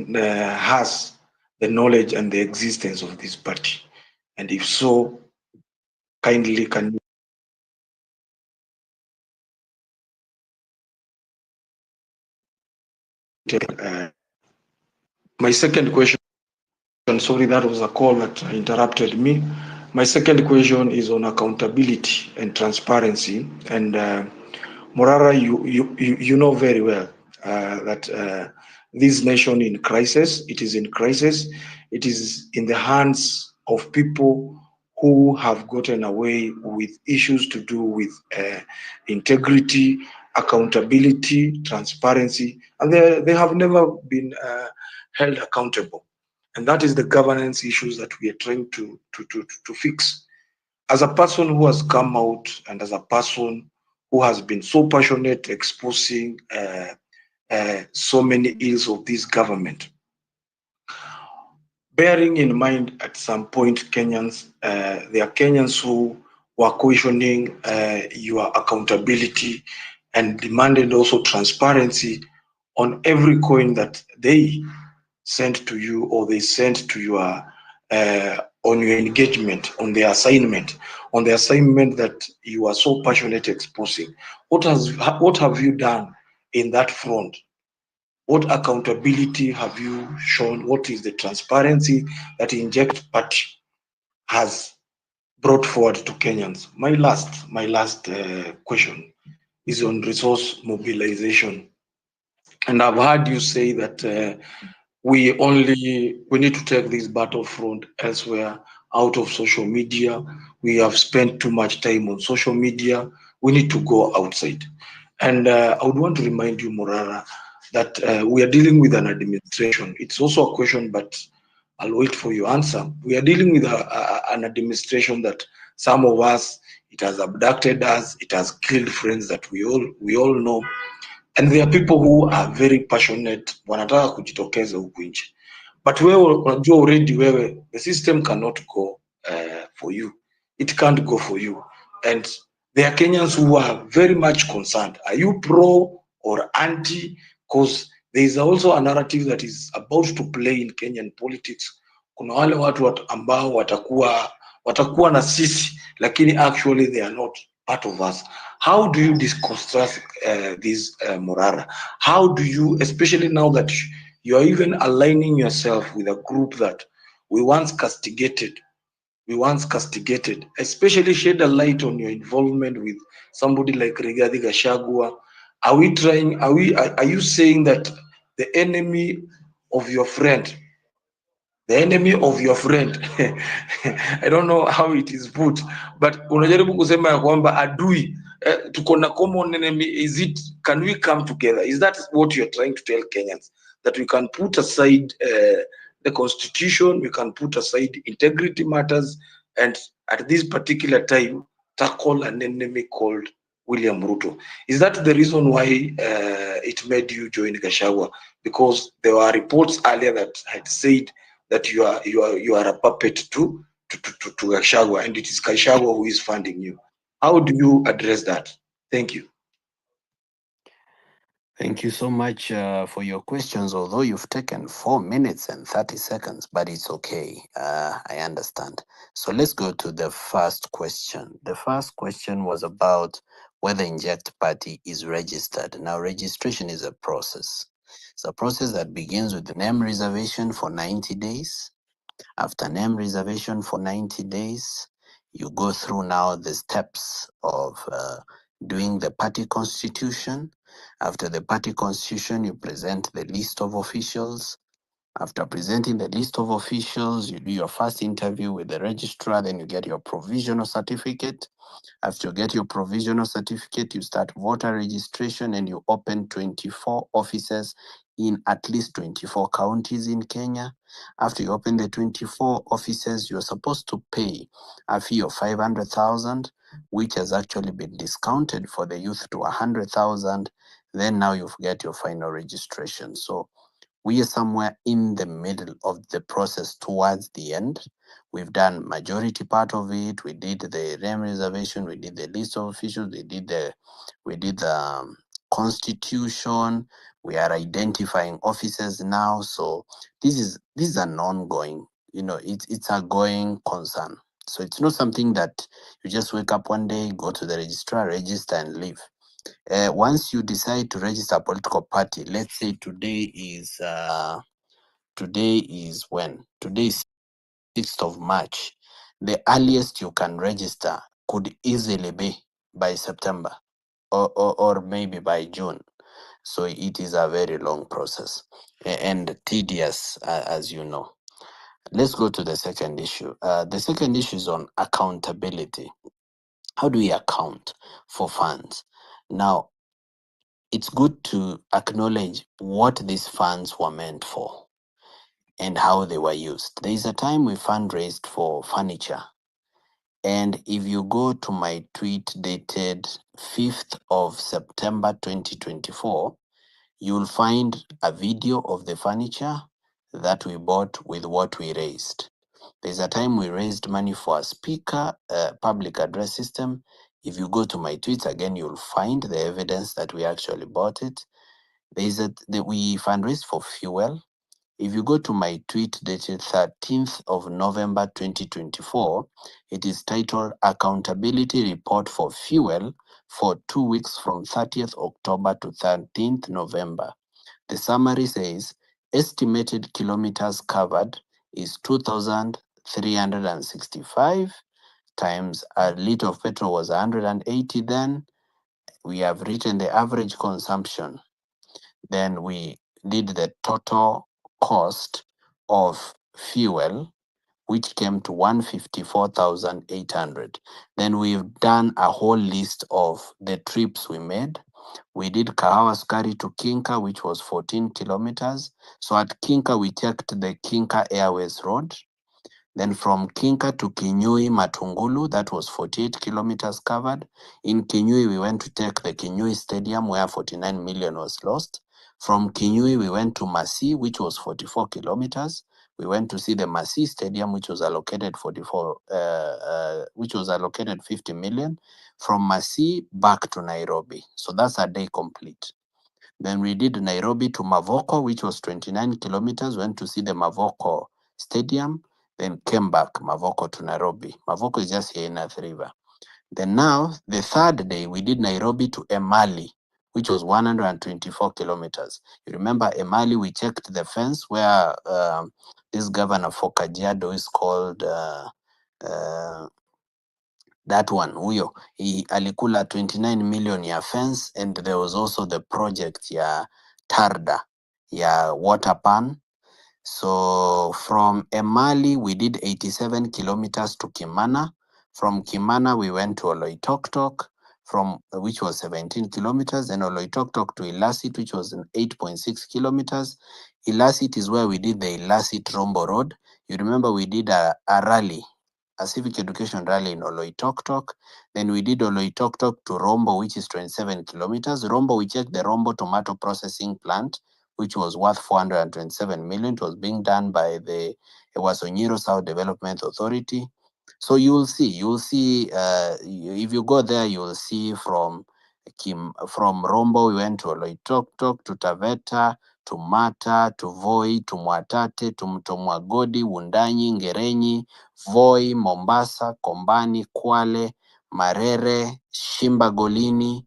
has the knowledge and the existence of this party? And if so, kindly can you my second question, sorry, that was a call that interrupted me. My second question is on accountability and transparency. And Morara, you know very well that this nation in crisis, it is in crisis. It is in the hands of people who have gotten away with issues to do with integrity, accountability, transparency, and they have never been held accountable. And that is the governance issues that we are trying to fix. As a person who has come out and as a person who has been so passionate exposing so many ills of this government. Bearing in mind, at some point, Kenyans, there are Kenyans who were questioning your accountability and demanded also transparency on every coin that they sent to you or they sent to your on your engagement, on the assignment that you are so passionate exposing. What have you done in that front? What accountability have you shown? What is the transparency that Inject Party has brought forward to Kenyans? My last question is on resource mobilization, and I've heard you say that we need to take this battlefront elsewhere, out of social media. We have spent too much time on social media. We need to go outside. And I would want to remind you, Morara, that we are dealing with an administration. It's also a question, but I'll wait for your answer. We are dealing with an administration that some of us, it has abducted us, it has killed friends that we all know, and there are people who are very passionate, wanataka kujitokeza huku nje, but wewe unajua already wewe, the system cannot go for you, it can't go for you, and there are Kenyans who are very much concerned. Are you pro or anti? Because there is also a narrative that is about to play in Kenyan politics. Kuna wale watu ambao watakuwa na sisi, lakini actually they are not part of us. How do you deconstruct this, Morara? How do you, especially now that you are even aligning yourself with a group that we once castigated, especially shed a light on your involvement with somebody like Rigathi Gachagua? Are you saying that the enemy of your friend, I don't know how it is put, but unajaribu kusema ya kwamba adui, tuko na common enemy. Can we come together? Is that what you're trying to tell Kenyans? That we can put aside the constitution, we can put aside integrity matters, and at this particular time tackle an enemy called William Ruto? Is that the reason why it made you join Gachagua? Because there were reports earlier that had said that you are a puppet to Gachagua, and it is Gachagua who is funding you. How do you address that? Thank you. Thank you so much for your questions, although you've taken 4 minutes and 30 seconds, but it's okay. I understand. So let's go to the first question. The first question was about whether Inject Party is registered. Now, registration is a process. It's a process that begins with the name reservation for 90 days. After name reservation for 90 days, you go through now the steps of doing the party constitution. After the party constitution, you present the list of officials. After presenting the list of officials, you do your first interview with the registrar, then you get your provisional certificate. After you get your provisional certificate, you start voter registration and you open 24 offices in at least 24 counties in Kenya. After you open the 24 offices, you're supposed to pay a fee of 500,000, which has actually been discounted for the youth to 100,000. Then now you get your final registration. So we are somewhere in the middle of the process towards the end. We've done majority part of it. We did the name reservation. We did the list of officials. We did the constitution. We are identifying offices now. So this is an ongoing. It's a going concern. So it's not something that you just wake up one day, go to the registrar, register, and leave. Once you decide to register a political party, let's say today is when? Today is 6th of March. The earliest you can register could easily be by September or maybe by June. So it is a very long process and tedious, as you know. Let's go to the second issue. The second issue is on accountability. How do we account for funds? Now, it's good to acknowledge what these funds were meant for and how they were used. There is a time we fundraised for furniture. And if you go to my tweet dated 5th of September 2024, you'll find a video of the furniture that we bought with what we raised. There's a time we raised money for a speaker, public address system. If you go to my tweets again, you'll find the evidence that we actually bought it. There's we fundraised for fuel. If you go to my tweet dated 13th of November 2024, it is titled Accountability Report for Fuel for 2 weeks from 30th October to 13th November. The summary says estimated kilometers covered is 2,365 times a liter of petrol was 180 then. We have written the average consumption. Then we did the total cost of fuel, which came to 154,800. Then we've done a whole list of the trips we made. We did Kahawa Sukari to Kinka, which was 14 kilometers. So at Kinka, we checked the Kinka Airways Road. Then from Kinka to Kinyui Matungulu, that was 48 kilometers covered. In Kinyui, we went to take the Kinyui Stadium where 49 million was lost. From Kinyui, we went to Masi, which was 44 kilometers. We went to see the Masi Stadium, which was allocated 50 million. From Masi back to Nairobi. So that's a day complete. Then we did Nairobi to Mavoko, which was 29 kilometers. Went to see the Mavoko Stadium, then came back Mavoko to Nairobi. Mavoko is just here in Athi River. Then now, the third day, we did Nairobi to Emali, which was 124 kilometers. You remember Emali, we checked the fence where this governor for Kajiado is called that one, huyo, alikula 29 million ya fence, and there was also the project ya Tarda, ya water pan. So from Emali, we did 87 kilometers to Kimana. From Kimana, we went to Oloitoktok, which was 17 kilometers, and Oloitoktok to Ilasit, which was 8.6 kilometers. Ilasit is where we did the Ilasit Rombo Road. You remember we did a rally, a civic education rally in Oloitoktok. Then we did Oloitoktok to Rombo, which is 27 kilometers. Rombo, we checked the Rombo tomato processing plant, which was worth 427 million. It was being done by the Ewasonyiro South Development Authority. So you'll see, if you go there, you'll see from Rombo, we went to Oloitoktok, to Taveta, to Mata, to Voi, to Mwatate, to Mtomwagodi, Wundanyi, Ngerenyi, Voi, Mombasa, Kombani, Kwale, Marere, Shimba Golini,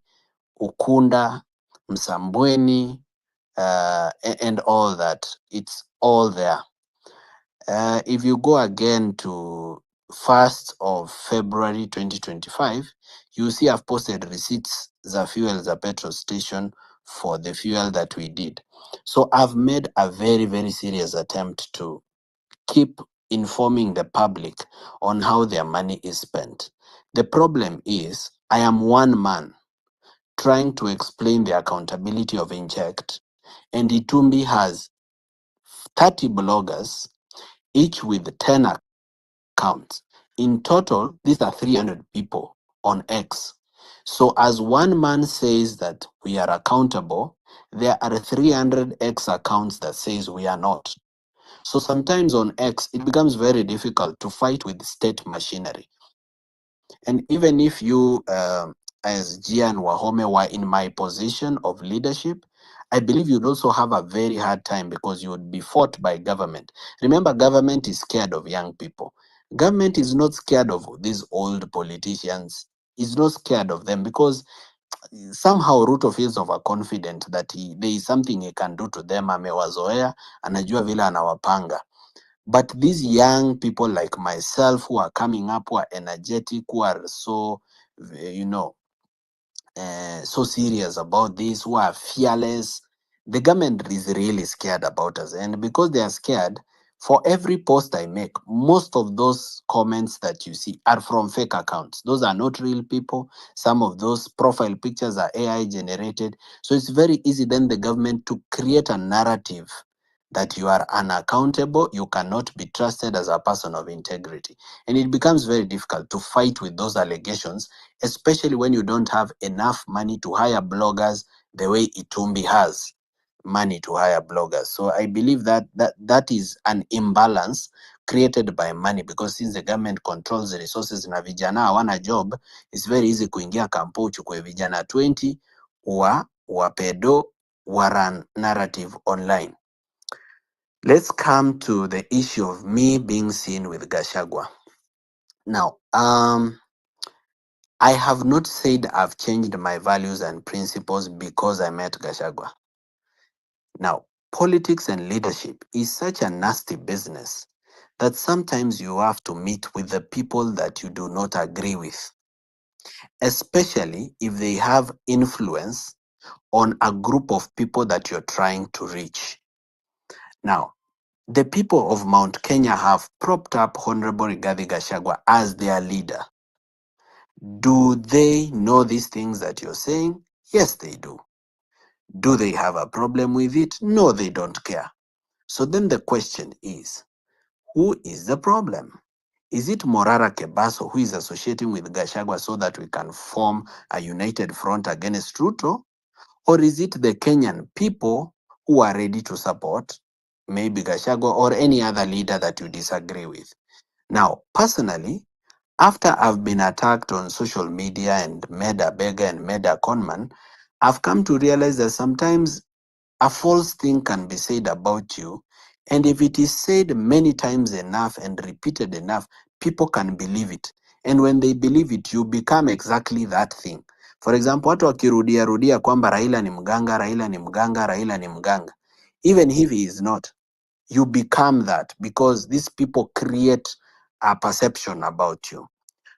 Ukunda, Msambweni, and all that. It's all there. If you go again to 1st of February 2025, you see I've posted receipts za fuel za petrol station for the fuel that we did. So I've made a very, very serious attempt to keep informing the public on how their money is spent. The problem is I am one man trying to explain the accountability of Inject, and Itumbi has 30 bloggers, each with 10 accounts. In total, these are 300 people on X. So as one man says that we are accountable, there are 300 X accounts that says we are not. So sometimes on X, it becomes very difficult to fight with state machinery. And even if you, as Gian Wahome, were in my position of leadership, I believe you'd also have a very hard time because you would be fought by government. Remember, government is scared of young people. Government is not scared of these old politicians. It's not scared of them because somehow RUTO feels overconfident that there is something he can do to them. Amewazoea, anajua vile anawapanga. But these young people like myself who are coming up, who are energetic, who are so, so serious about this, who are fearless, the government is really scared about us. And because they are scared, for every post I make, most of those comments that you see are from fake accounts. Those are not real people. Some of those profile pictures are AI generated. So it's very easy then the government to create a narrative that you are unaccountable, you cannot be trusted as a person of integrity. And it becomes very difficult to fight with those allegations, especially when you don't have enough money to hire bloggers the way Itumbi has. money to hire bloggers. So I believe that is an imbalance created by money, because since the government controls the resources na vijana hawana job, it's very easy kuingia kampo uchukue vijana 20 wa pedo wa run narrative online. Let's come to the issue of me being seen with Gachagua. Now, I have not said I've changed my values and principles because I met Gachagua. Now, politics and leadership is such a nasty business that sometimes you have to meet with the people that you do not agree with, especially if they have influence on a group of people that you're trying to reach. Now, the people of Mount Kenya have propped up Honorable Rigathi Gachagua as their leader. Do they know these things that you're saying? Yes, they do. Do they have a problem with it? No, they don't care. So then the question is, who is the problem? Is it MORARA KEBASO who is associating with Gachagua so that we can form a united front against RUTO? Or is it the Kenyan people who are ready to support maybe Gachagua or any other leader that you disagree with? Now, personally, after I've been attacked on social media and made a beggar and made a conman, I've come to realize that sometimes a false thing can be said about you, and if it is said many times enough and repeated enough, people can believe it. And when they believe it, you become exactly that thing. For example, watu wakirudia rudia kwamba Raila ni mganga, Raila ni mganga, Raila ni mganga. Even if he is not, you become that because these people create a perception about you.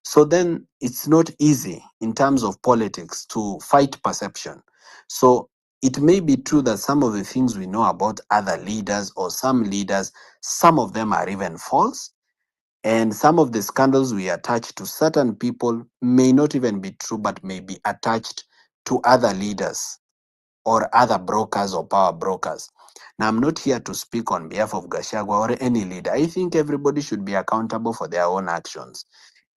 So then it's not easy in terms of politics to fight perception. So it may be true that some of the things we know about other leaders or some leaders, some of them are even false. And some of the scandals we attach to certain people may not even be true, but may be attached to other leaders or other brokers or power brokers. Now, I'm not here to speak on behalf of Gachagua or any leader. I think everybody should be accountable for their own actions.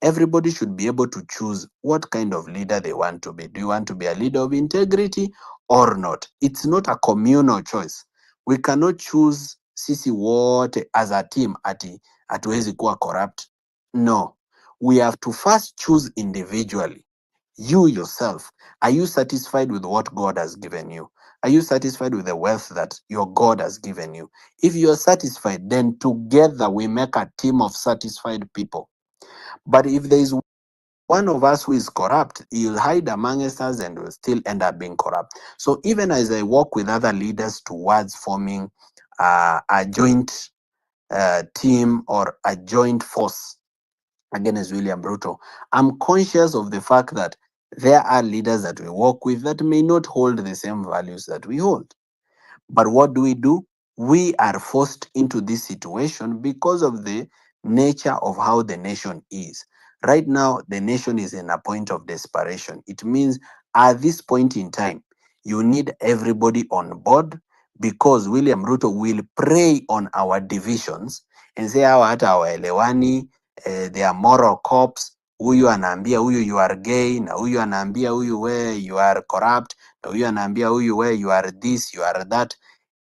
Everybody should be able to choose what kind of leader they want to be. Do you want to be a leader of integrity or not? It's not a communal choice. We cannot choose sisi wote as a team ati hatuwezi kuwa corrupt. No. We have to first choose individually. You yourself, are you satisfied with what God has given you? Are you satisfied with the wealth that your God has given you? If you are satisfied, then together we make a team of satisfied people. But if there is one of us who is corrupt, he'll hide amongst us and will still end up being corrupt. So even as I work with other leaders towards forming a joint team or a joint force against William Ruto, I'm conscious of the fact that there are leaders that we work with that may not hold the same values that we hold. But what do? We are forced into this situation because of the nature of how the nation is. Right now, the nation is in a point of desperation. It means at this point in time, you need everybody on board because William Ruto will prey on our divisions and say hawa hata hawaelewani, they are moral cops. Huyu anaambia huyu you are gay, na huyu anaambia huyu we you are corrupt, na huyu anaambia huyu we you are this, you are that.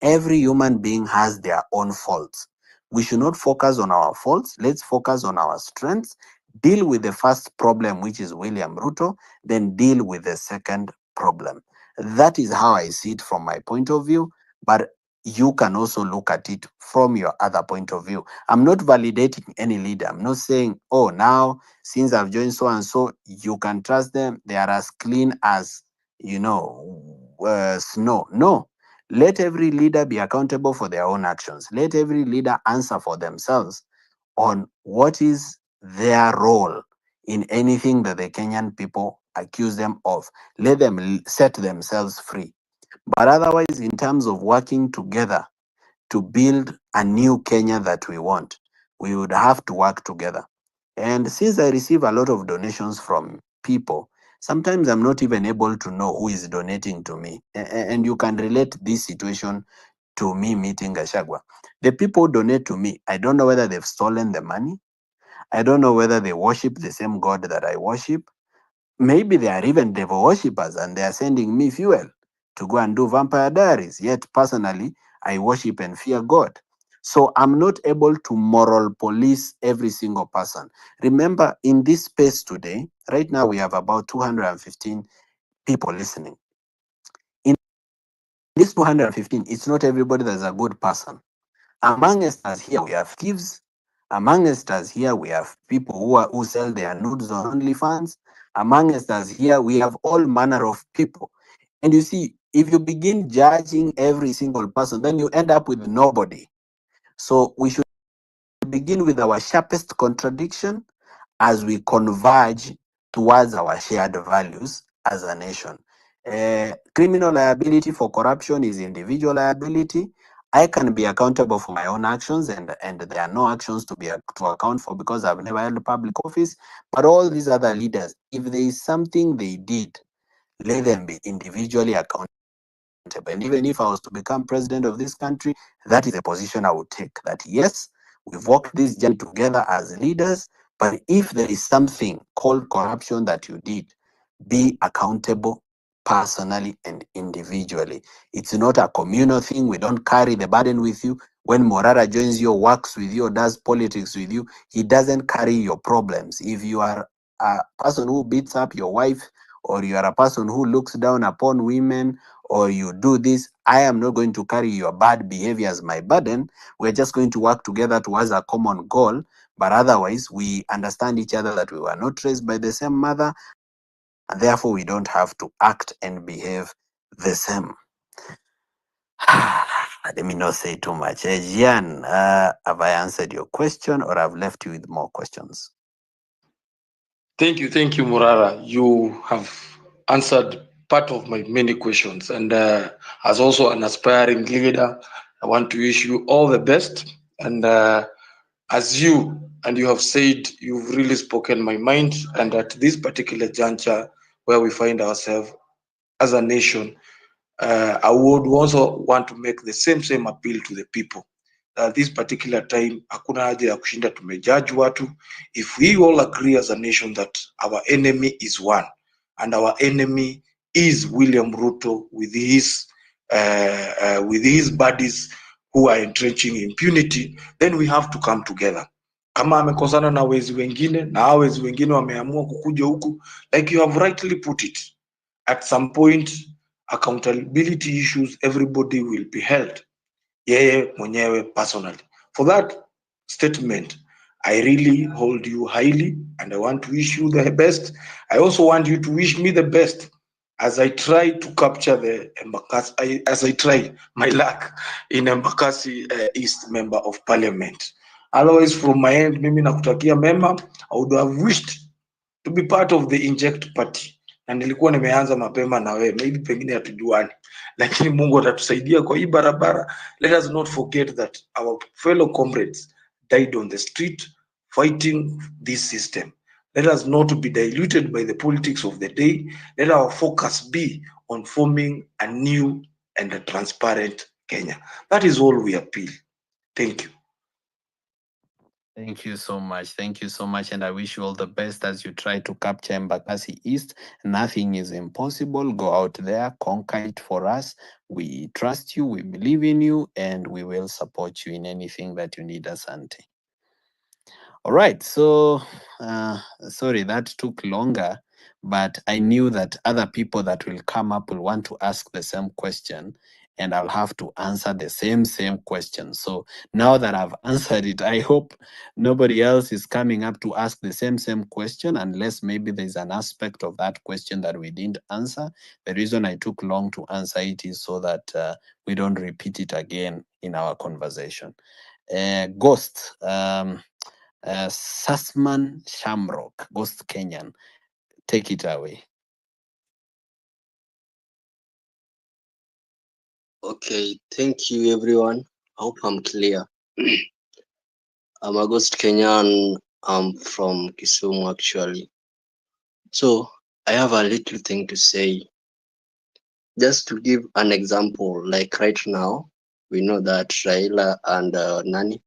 Every human being has their own faults. We should not focus on our faults. Let's focus on our strengths. Deal with the first problem, which is William Ruto, then deal with the second problem. That is how I see it from my point of view, but you can also look at it from your other point of view. I'm not validating any leader. I'm not saying, oh, now since I've joined so and so, you can trust them. They are as clean as, snow. No. Let every leader be accountable for their own actions. Let every leader answer for themselves on what is their role in anything that the Kenyan people accuse them of. Let them set themselves free. But otherwise, in terms of working together to build a new Kenya that we want, we would have to work together. And since I receive a lot of donations from people, sometimes I'm not even able to know who is donating to me. And you can relate this situation to me meeting Gachagua. The people who donate to me, I don't know whether they've stolen the money. I don't know whether they worship the same God that I worship. Maybe they are even devil worshippers and they are sending me fuel. to go and do Vampire Diaries. Yet personally, I worship and fear God. So I'm not able to moral police every single person. Remember, in this space today, right now we have about 215 people listening. In this 215, it's not everybody that's a good person. Amongst us here, we have thieves. Amongst us here, we have people who sell their nudes on OnlyFans. Amongst us here, we have all manner of people. And you see, if you begin judging every single person, then you end up with nobody. So we should begin with our sharpest contradiction as we converge towards our shared values as a nation. Criminal liability for corruption is individual liability. I can be accountable for my own actions, and there are no actions to account for because I've never held public office. But all these other leaders, if there is something they did, let them be individually accountable. And even if I was to become president of this country, that is a position I would take. That yes, we've walked this journey together as leaders, but if there is something called corruption that you did, be accountable personally and individually. It's not a communal thing. We don't carry the burden with you. When Morara joins you, works with you, or does politics with you, he doesn't carry your problems. If you are a person who beats up your wife, or you are a person who looks down upon women, or you do this, I am not going to carry your bad behavior as my burden. We're just going to work together towards a common goal. But otherwise, we understand each other that we were not raised by the same mother, and therefore we don't have to act and behave the same. Let me not say too much. Gian, have I answered your question, or I've left you with more questions? Thank you, Morara. You have answered part of my many questions, and as also an aspiring leader, I want to wish you all the best. And as you have said, you've really spoken my mind, and at this particular juncture where we find ourselves as a nation, I would also want to make the same appeal to the people. This particular time, hakuna haja ya kushinda tumejudge watu. If we all agree as a nation that our enemy is one, and our enemy is William Ruto with his buddies who are entrenching impunity, then we have to come together. Kama amekosana na wezi wengine, na hao wezi wengine wameamua kukuja huku, like you have rightly put it, at some point accountability issues, everybody will be held. Yeye mwenyewe personally. For that statement, I really hold you highly, and I want to wish you the best. I also want you to wish me the best as I try to capture the Embakasi, as I try my luck in Embakasi East Member of Parliament. Otherwise, from my end, mimi nakutakia mema. I would have wished to be part of the Inject Party, na nilikuwa nimeanza mapema na wewe, maybe pengine hatujuani, lakini Mungu atatusaidia kwa hii barabara. Let us not forget that our fellow comrades died on the street fighting this system. Let us not be diluted by the politics of the day. Let our focus be on forming a new and a transparent Kenya. That is all we appeal. Thank you. Thank you so much. Thank you so much. And I wish you all the best as you try to capture Embakasi East. Nothing is impossible. Go out there, conquer it for us. We trust you, we believe in you, and we will support you in anything that you need, Asante. All right. So, sorry, that took longer, but I knew that other people that will come up will want to ask the same question, and I'll have to answer the same question. So now that I've answered it, I hope nobody else is coming up to ask the same question, unless maybe there's an aspect of that question that we didn't answer. The reason I took long to answer it is so that we don't repeat it again in our conversation. Ghost, Sasman Shamrock, Ghost Kenyan, take it away. Okay, thank you everyone. I hope I'm clear. I'm a Ghost Kenyan. I'm from Kisumu actually. So I have a little thing to say. Just to give an example, like right now, we know that Raila and Nani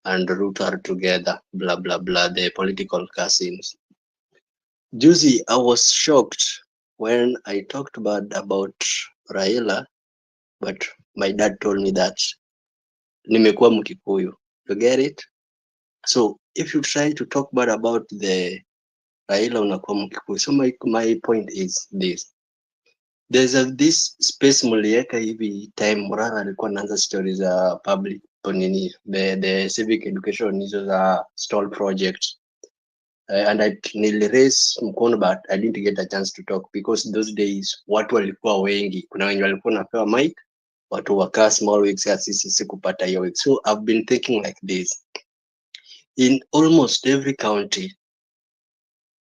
and Ruto are together, blah blah blah, the political cousins. Juicy, I was shocked when I talked about Raila, but my dad told me that nimekuwa Mkikuyu. You get it? So if you try to talk bad about the Raila unakuwa Mkikuyu. So my point is this. There's this space mulieka hivi time Morara alikuwa anaanza stories za public nini the civic education hizo za stall project. And I nearly raised mkono but I didn't get a chance to talk because those days watu walikuwa wengi. Kuna wenye walikuwa napewa mic, watu wakaa small weeks ya sisi sikupata hiyo week. So I've been thinking like this. In almost every county,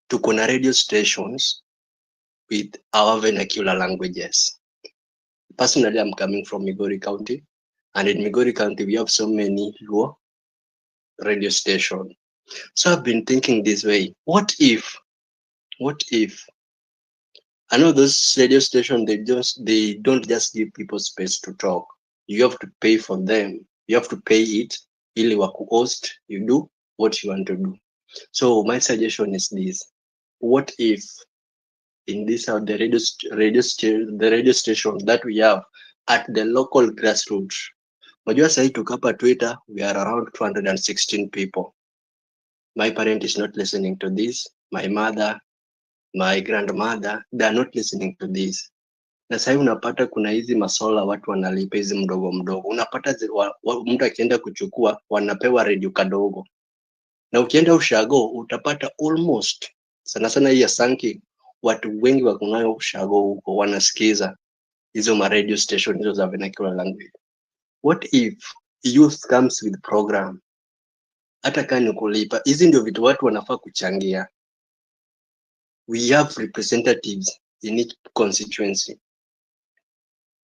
tuko na radio stations with our vernacular languages. Personally, I'm coming from Migori County, and in Migori County, we have so many Luo radio stations. So I've been thinking this way: what if? I know those radio stations they don't just give people space to talk. You have to pay for them. You have to pay it. Ili waku host, you do what you want to do. So my suggestion is this: what if in this the radio station that we have at the local grassroots? Unajua sahi tuko hapa Twitter, we are around 216 people. My parent is not listening to this. My mother, my grandmother, they are not listening to this. Na sahi unapata kuna hizi masola watu wanalipa hizi mdogo mdogo. Unapata mtu akienda kuchukua wanapewa radio kadogo. Na ukienda ushago utapata almost sana sana hii ya Sanki, watu wengi wako nayo ushago huko wanasikiza hizo ma radio station hizo za vernacular language. What if youth comes with program? Hata kama ni kulipa, hizi ndio vitu watu wanafaa kuchangia. We have representatives in each constituency.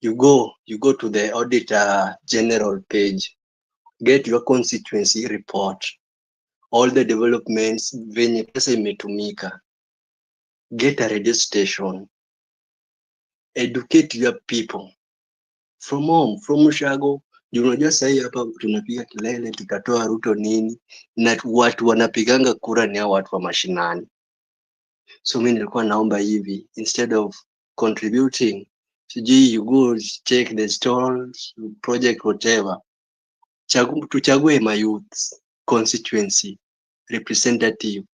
You go to the auditor general page, get your constituency report, all the developments venye pesa imetumika. Get a radio station, educate your people from home, from ushago. Unajua sahi hapa tunapiga kelele tukatoa Ruto nini, na watu wanapiganga kura ni hao watu wa mashinani. So mimi nilikuwa naomba hivi, instead of contributing, sijui you go check the stalls, project whatever, tuchague my youth constituency representative,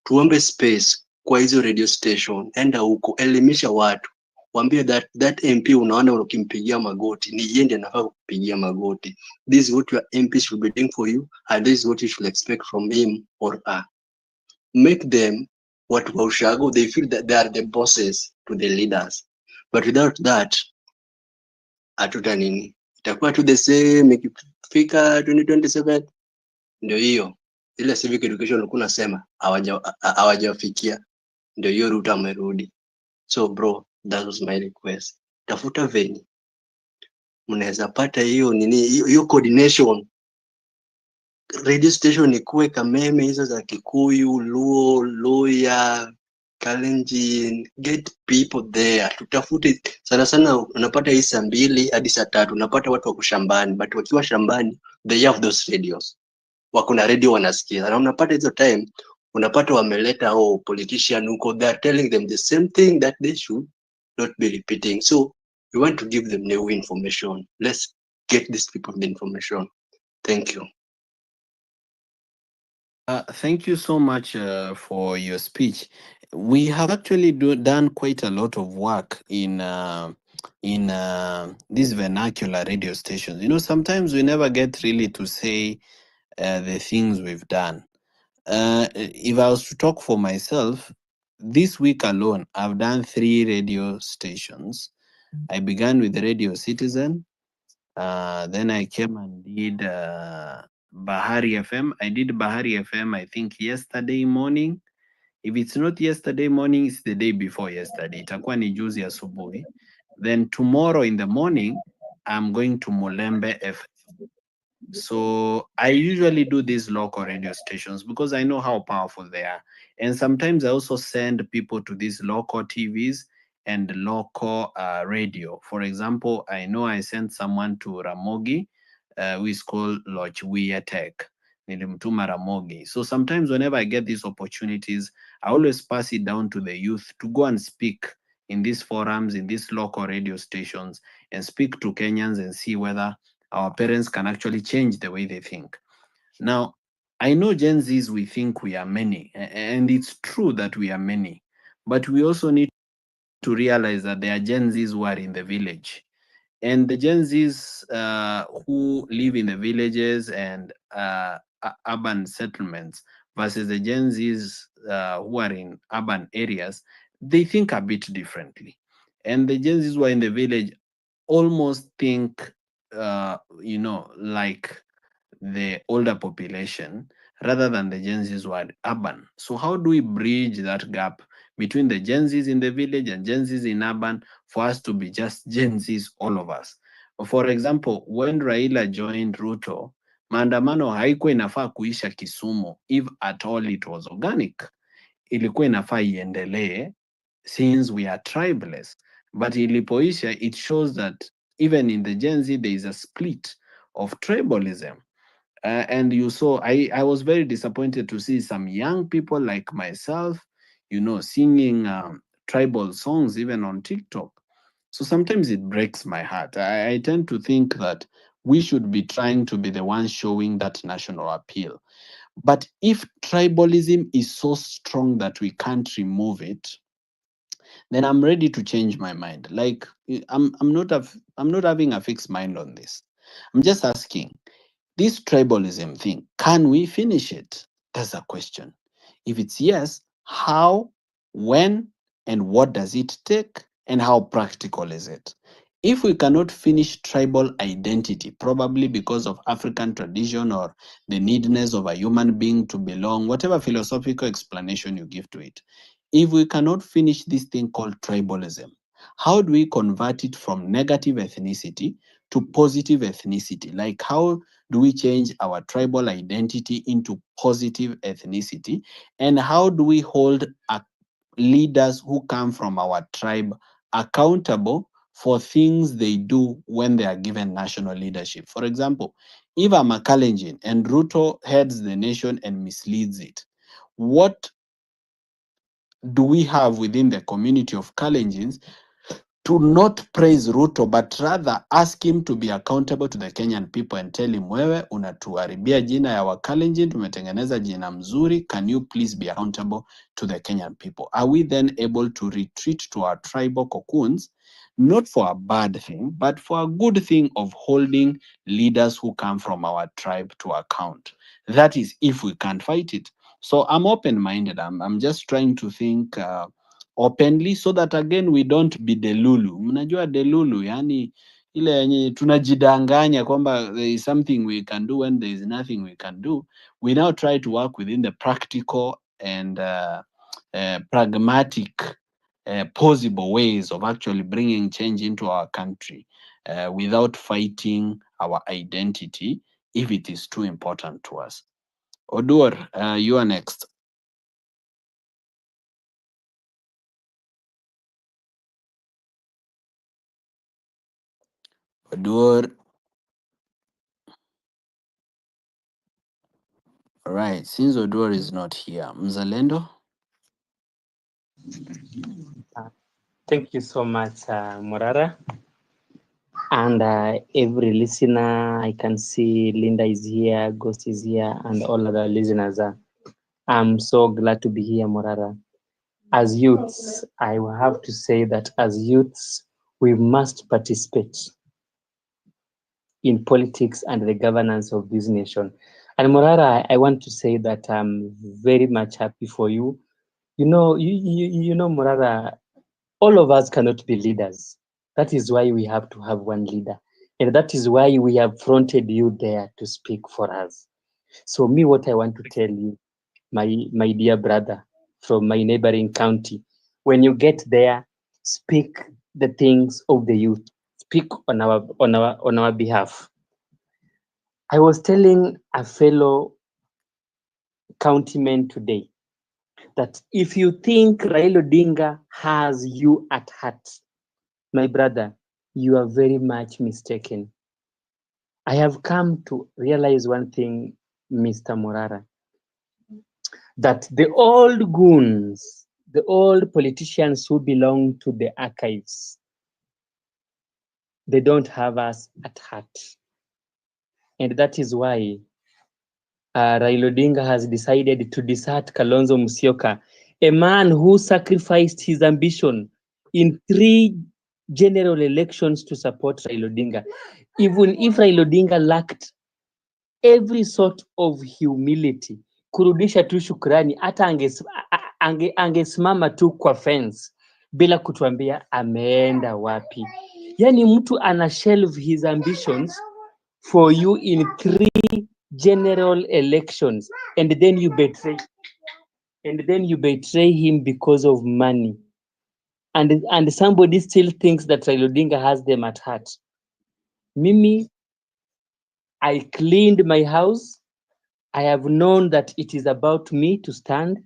tuombe space kwa hizo radio station, enda huko elimisha watu, waambie that MP unaona ukimpigia magoti ni yeye ndiye anafaa kupigia magoti. This is what your MP should be doing for you, and this is what you should expect from him or her. Make them watu wa ushago, they feel that they are the bosses to the leaders, but without that hatuta nini, itakuwa tu the same. Ikifika 2027 ndio hiyo ile civic education ulikuwa unasema hawajafikia, ndio hiyo Ruto amerudi. So bro, that was my request. Tafuta venye mnaweza pata hiyo nini, hiyo coordination. Radio station ikuwe Kameme, hizo za Kikuyu, Luo, Luya, Kalenjin, get people there. Tutafute sana sana, unapata hii saa 2 hadi saa 3 unapata watu wako shambani, but wakiwa shambani they have those radios, wako na radio wanasikia, na unapata hizo time unapata wameleta politician huko, they are telling them the same thing that they should not be repeating. So we want to give them new information. Let's get these people the information. Thank you. Thank you so much for your speech. We have actually done quite a lot of work in these vernacular radio stations. You know, sometimes we never get really to say the things we've done. If I was to talk for myself, this week alone, I've done 3 radio stations. I began with Radio Citizen. Then I came and did Bahari FM. I did Bahari FM, I think, yesterday morning. If it's not yesterday morning, it's the day before yesterday. Itakuwa ni juzi asubuhi. Then tomorrow in the morning, I'm going to Mulembe FM. So I usually do these local radio stations because I know how powerful they are. And sometimes I also send people to these local TVs and local radio. For example, I know I sent someone to Ramogi, who is called Lochwia Tech. Nilimtuma Ramogi. So sometimes whenever I get these opportunities, I always pass it down to the youth to go and speak in these forums, in these local radio stations, and speak to Kenyans and see whether our parents can actually change the way they think. Now, I know Gen Zs, we think we are many, and it's true that we are many, but we also need to realize that there are Gen Zs who are in the village. And the Gen Zs who live in the villages and urban settlements versus the Gen Zs who are in urban areas, they think a bit differently. And the Gen Zs who are in the village almost think, like the older population rather than the Gen Zs who are urban. So how do we bridge that gap between the Gen Zs in the village and Gen Zs in urban for us to be just Gen Zs, all of us? For example, when Raila joined RUTO, maandamano haikuwa inafaa kuisha Kisumu, if at all it was organic. Ilikuwa inafaa iendelee since we are tribeless. But ilipoisha, it shows that even in the Gen Z, there is a split of tribalism. And you saw, I was very disappointed to see some young people like myself, singing tribal songs even on TikTok. So sometimes it breaks my heart. I tend to think that we should be trying to be the ones showing that national appeal. But if tribalism is so strong that we can't remove it, then I'm ready to change my mind. Like I'm not having a fixed mind on this. I'm just asking, this tribalism thing, can we finish it? That's a question. If it's yes, how, when, and what does it take, and how practical is it? If we cannot finish tribal identity, probably because of African tradition or the needness of a human being to belong, whatever philosophical explanation you give to it, if we cannot finish this thing called tribalism, how do we convert it from negative ethnicity to positive ethnicity? Like, how do we change our tribal identity into positive ethnicity? And how do we hold leaders who come from our tribe accountable for things they do when they are given national leadership? For example, if I'm a Kalenjin and Ruto heads the nation and misleads it, what do we have within the community of Kalenjins to not praise Ruto, but rather ask him to be accountable to the Kenyan people and tell him, wewe unatuharibia jina ya Wakalenjin, tumetengeneza jina mzuri, can you please be accountable to the Kenyan people? Are we then able to retreat to our tribal cocoons, not for a bad thing, but for a good thing of holding leaders who come from our tribe to account? That is, if we can't fight it. So I'm open-minded. I'm just trying to think openly so that again we don't be delulu. Mnajua delulu, yani ile yenye tunajidanganya kwamba there is something we can do when there is nothing we can do. We now try to work within the practical and pragmatic possible ways of actually bringing change into our country without fighting our identity if it is too important to us. Odur, you are next. Odur. All right, since Odur is not here, Mzalendo. Thank you so much, Morara. And every listener, I can see Linda is here, Ghost is here, and all other listeners. I'm so glad to be here, Morara. As youths, I will have to say that as youths, we must participate in politics and the governance of this nation. And Morara, I want to say that I'm very much happy for you. You know, Morara, all of us cannot be leaders. That is why we have to have one leader. And that is why we have fronted you there to speak for us. So me, what I want to tell you, my dear brother from my neighboring county, when you get there, speak the things of the youth. Speak on our behalf. I was telling a fellow countryman today that if you think Raila Odinga has you at heart, my brother, you are very much mistaken. I have come to realize one thing, Mr. Morara, that the old goons the old politicians who belong to the archives, they don't have us at heart. And that is why Raila Odinga has decided to desert Kalonzo Musyoka, a man who sacrificed his ambition in 3 general elections to support Raila Odinga. Even if Raila Odinga lacked every sort of humility, kurudisha tu shukrani, hata angesimama tu kwa fence bila kutuambia ameenda wapi. Yani mtu ana shelve his ambitions for you in 3 general elections, and then you betray him because of money, and somebody still thinks that Raila Odinga has them at heart. Mimi, I cleaned my house. I have known that it is about me to stand.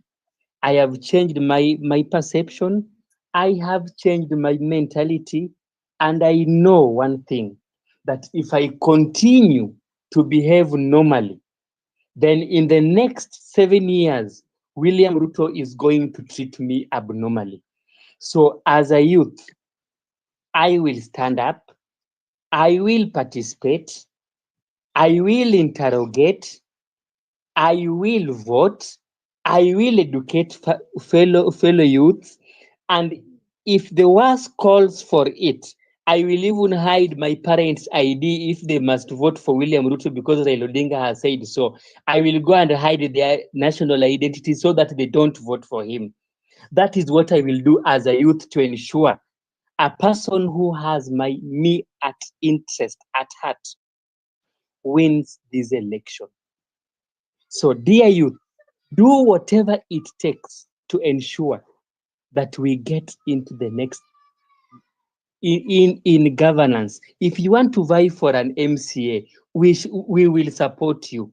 I have changed my perception. I have changed my mentality, and I know one thing, that if I continue to behave normally, then in the next 7 years, William Ruto is going to treat me abnormally. So as a youth, I will stand up, I will participate, I will interrogate, I will vote, I will educate fellow youths, and if the worst calls for it, I will even hide my parents' ID if they must vote for William Ruto because Raila Odinga has said so. I will go and hide their national identity so that they don't vote for him. That is what I will do as a youth to ensure a person who has me at interest, at heart, wins this election. So, dear youth, do whatever it takes to ensure that we get into the next in governance. If you want to vie for an MCA, we will support you.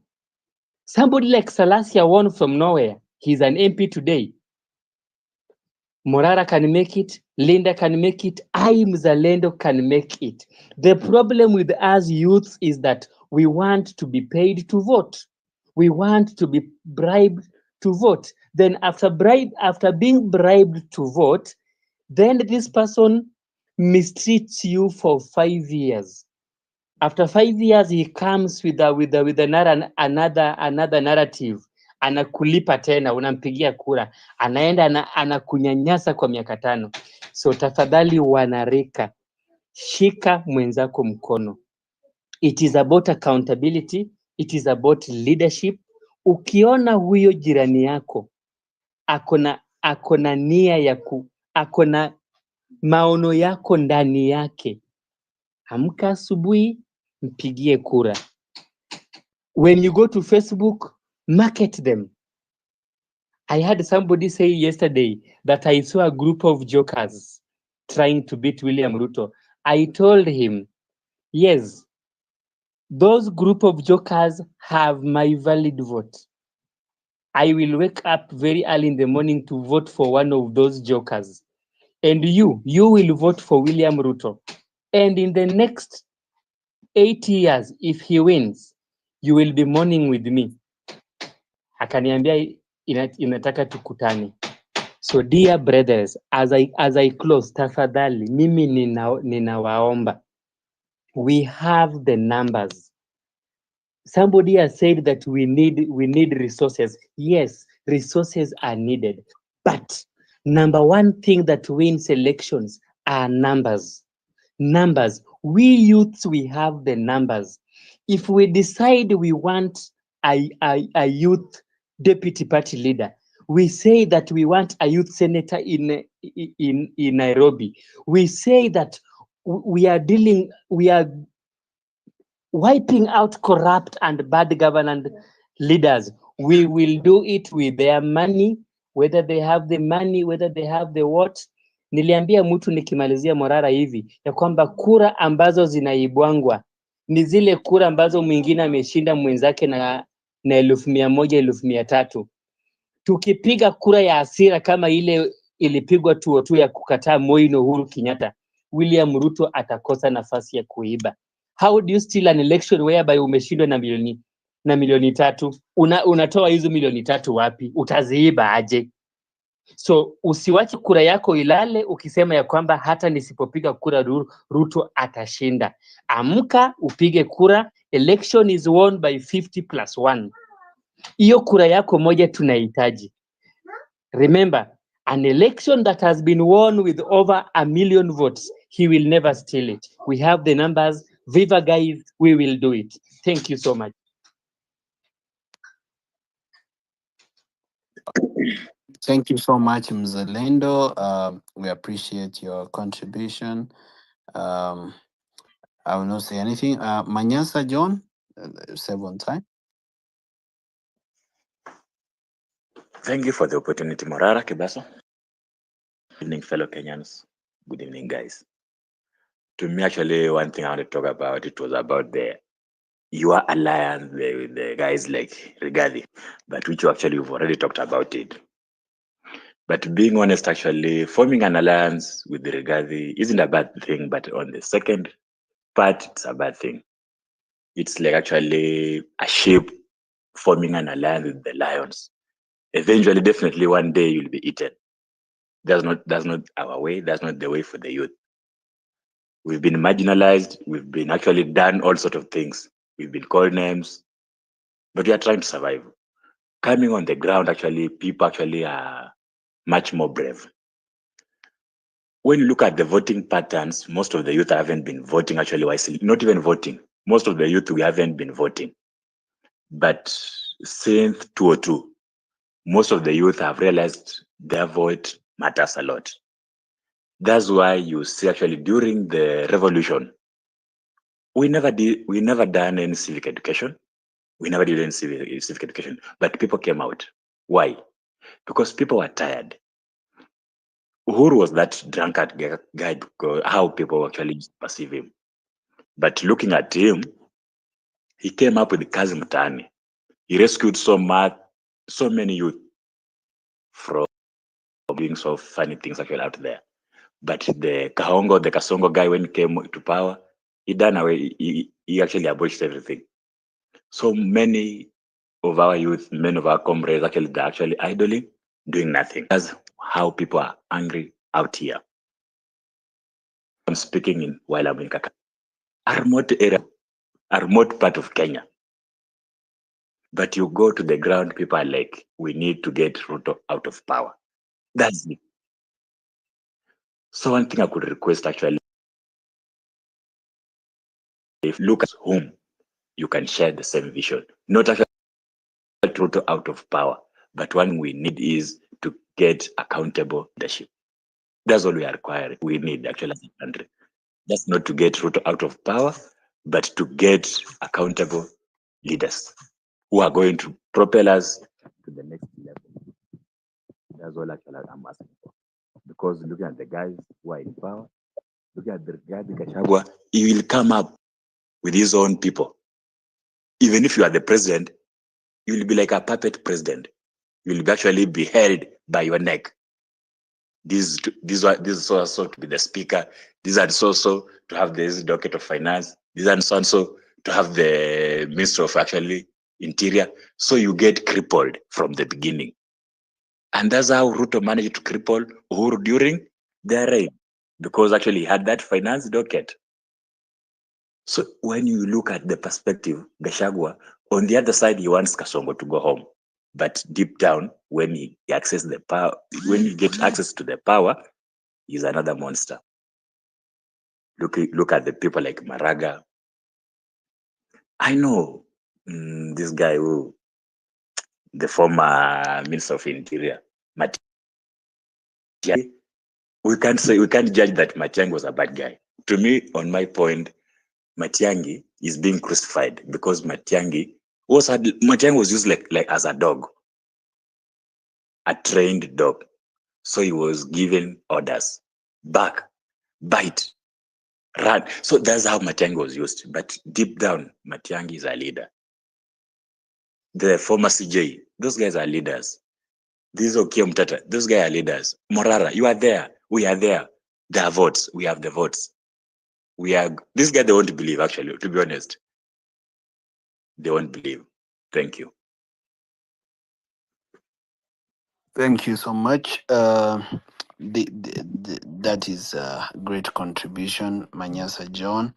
Somebody like Salasia won from nowhere. He's an MP today. Morara can make it, Linda can make it, I Mzalendo can make it. The problem with us youths is that we want to be paid to vote. We want to be bribed to vote. Then after being bribed to vote, then this person mistreats you for 5 years. After 5 years, he comes with another narrative. Anakulipa tena, unampigia kura, anaenda anakunyanyasa kwa miaka 5. So tafadhali wanarika, shika mwenzako mkono. It is about accountability, it is about leadership. Ukiona huyo jirani yako akona nia akona maono yako ndani yake, amka asubuhi, mpigie kura. When you go to Facebook, market them. I had somebody say yesterday that I saw a group of jokers trying to beat William Ruto. I told him, yes, those group of jokers have my valid vote. I will wake up very early in the morning to vote for one of those jokers. And you will vote for William Ruto. And in the next 8 years, if he wins, you will be mourning with me. Akaniambia inataka tukutane. So dear brothers, as I close, tafadhali mimi ninawaomba, we have the numbers. Somebody has said that we need resources. Yes, resources are needed, but number one thing that wins elections are numbers. Numbers. We youths, we have the numbers. If we decide we want a youth deputy party leader, we say that we want a youth senator in Nairobi. We say that we are wiping out corrupt and bad governance leaders. We will do it with their money, whether they have the money, whether they have the what. Niliambia mtu nikimalizia Morara hivi ya kwamba kura ambazo zinaibwangwa ni zile kura ambazo mwingine ameshinda mwenzake na 1,100, 1,300. Tukipiga kura ya hasira kama ile ilipigwa tu ya kukataa Moi na Uhuru Kenyatta, William Ruto atakosa nafasi ya kuiba. How do you steal an election whereby umeshindwa na milioni 3? Unatoa hizo milioni 3 wapi? Utaziiba aje? So usiwache kura yako ilale ukisema ya kwamba hata nisipopiga kura Ruto atashinda. Amka upige kura. Election is won by 50+1. Hiyo kura yako moja tunahitaji. Remember, an election that has been won with over 1 million votes, he will never steal it. We have the numbers. Viva guys, we will do it. Thank you so much. Thank you so much, Mzalendo. We appreciate your contribution. I will not say anything. Manyasa John, save on time. Thank you for the opportunity, Morara, KEBASO. Good evening, fellow Kenyans. Good evening, guys. To me, actually, one thing I want to talk about, it was about your alliance with the guys like Rigathi, but which actually we've already talked about it. But being honest, actually, forming an alliance with the Rigathi isn't a bad thing, but on the second part, it's a bad thing. It's like actually a sheep forming an alliance with the lions. Eventually, definitely one day you'll be eaten. That's not our way. That's not the way for the youth. We've been marginalized. We've been actually done all sorts of things. We've been called names, but we are trying to survive. Coming on the ground, actually, people actually are much more brave. When you look at the voting patterns, most of the youth haven't been voting actually wisely, not even voting. Most of the youth, we haven't been voting. But since 2002, most of the youth have realized their vote matters a lot. That's why you see actually during the revolution, we never done any civic education. We never did any civic education, but people came out. Why? Because people were tired. Uhuru was that drunkard guy because how people actually perceive him. But looking at him, he came up with Kazi Mtaani. He rescued so many youth from doing so funny things actually out there. But the Kasongo guy, when he came to power, he done away. He actually abolished everything. So many of our youth, many of our comrades they're actually idling, doing nothing. That's how people are angry out here. I'm speaking while I'm in Kaka. A remote area, a remote part of Kenya. But you go to the ground, people are like, we need to get Ruto out of power. That's it. So one thing I could request actually, if look at whom you can share the same vision, not actually Ruto out of power, but one we need is to get accountable leadership. That's all we are requiring. We need actually as a country. That's not to get Ruto out of power, but to get accountable leaders who are going to propel us to the next level. That's all actually I'm asking for. Because looking at the guys who are in power, looking at the guy Gachagua, he will come up with his own people. Even if you are the president, you will be like a puppet president. You will actually be held by your neck. This is also to be the speaker. These are also to have this docket of finance. These are also to have the minister of actually interior. So you get crippled from the beginning. And that's how Ruto managed to cripple Uhuru during their reign, because actually he had that finance docket. So when you look at the perspective, Gachagua, on the other side, he wants Kasongo to go home. But deep down, when he accesses the power, when he gets access to the power, he's another monster. Look at the people like Maraga. I know this guy who, the former Minister of Interior, Matiang'i. We can't judge that Matiang'i was a bad guy. To me, on my point, Matiang'i is being crucified because Matiang'i was used like as a dog, a trained dog. So he was given orders, back, bite, run. So that's how Matiang'i was used. But deep down, Matiang'i is a leader. The former CJ, those guys are leaders. This is Okiya Mtata, those guys are leaders. Morara, you are there. We are there. There are votes. We have the votes. This guy, they won't believe, actually, to be honest. They won't believe. Thank you. Thank you so much. That is a great contribution, Manyasa John.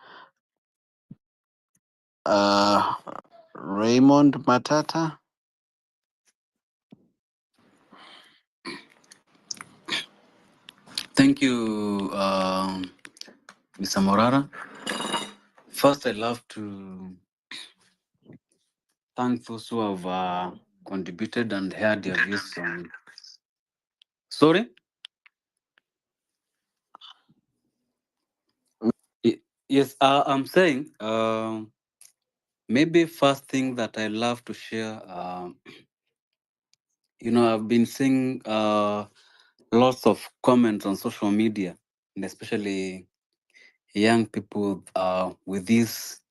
Raymond Matata. Thank you, Mr. Morara. First, I'd love to thank those who have contributed and heard their views on. Sorry? Yes, I'm saying maybe first thing that I love to share. I've been seeing lots of comments on social media, and especially young people with this,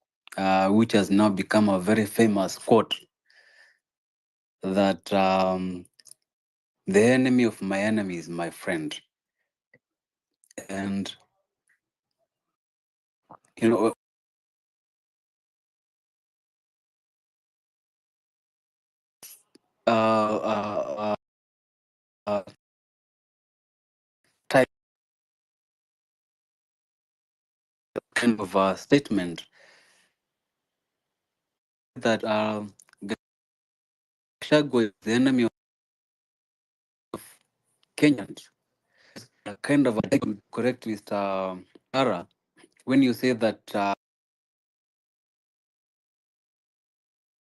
which has now become a very famous quote that the enemy of my enemy is my friend. And, type kind of a statement that Gachagua is the enemy of Kenyans. Kind of, I could correct Mr. Ara when you say that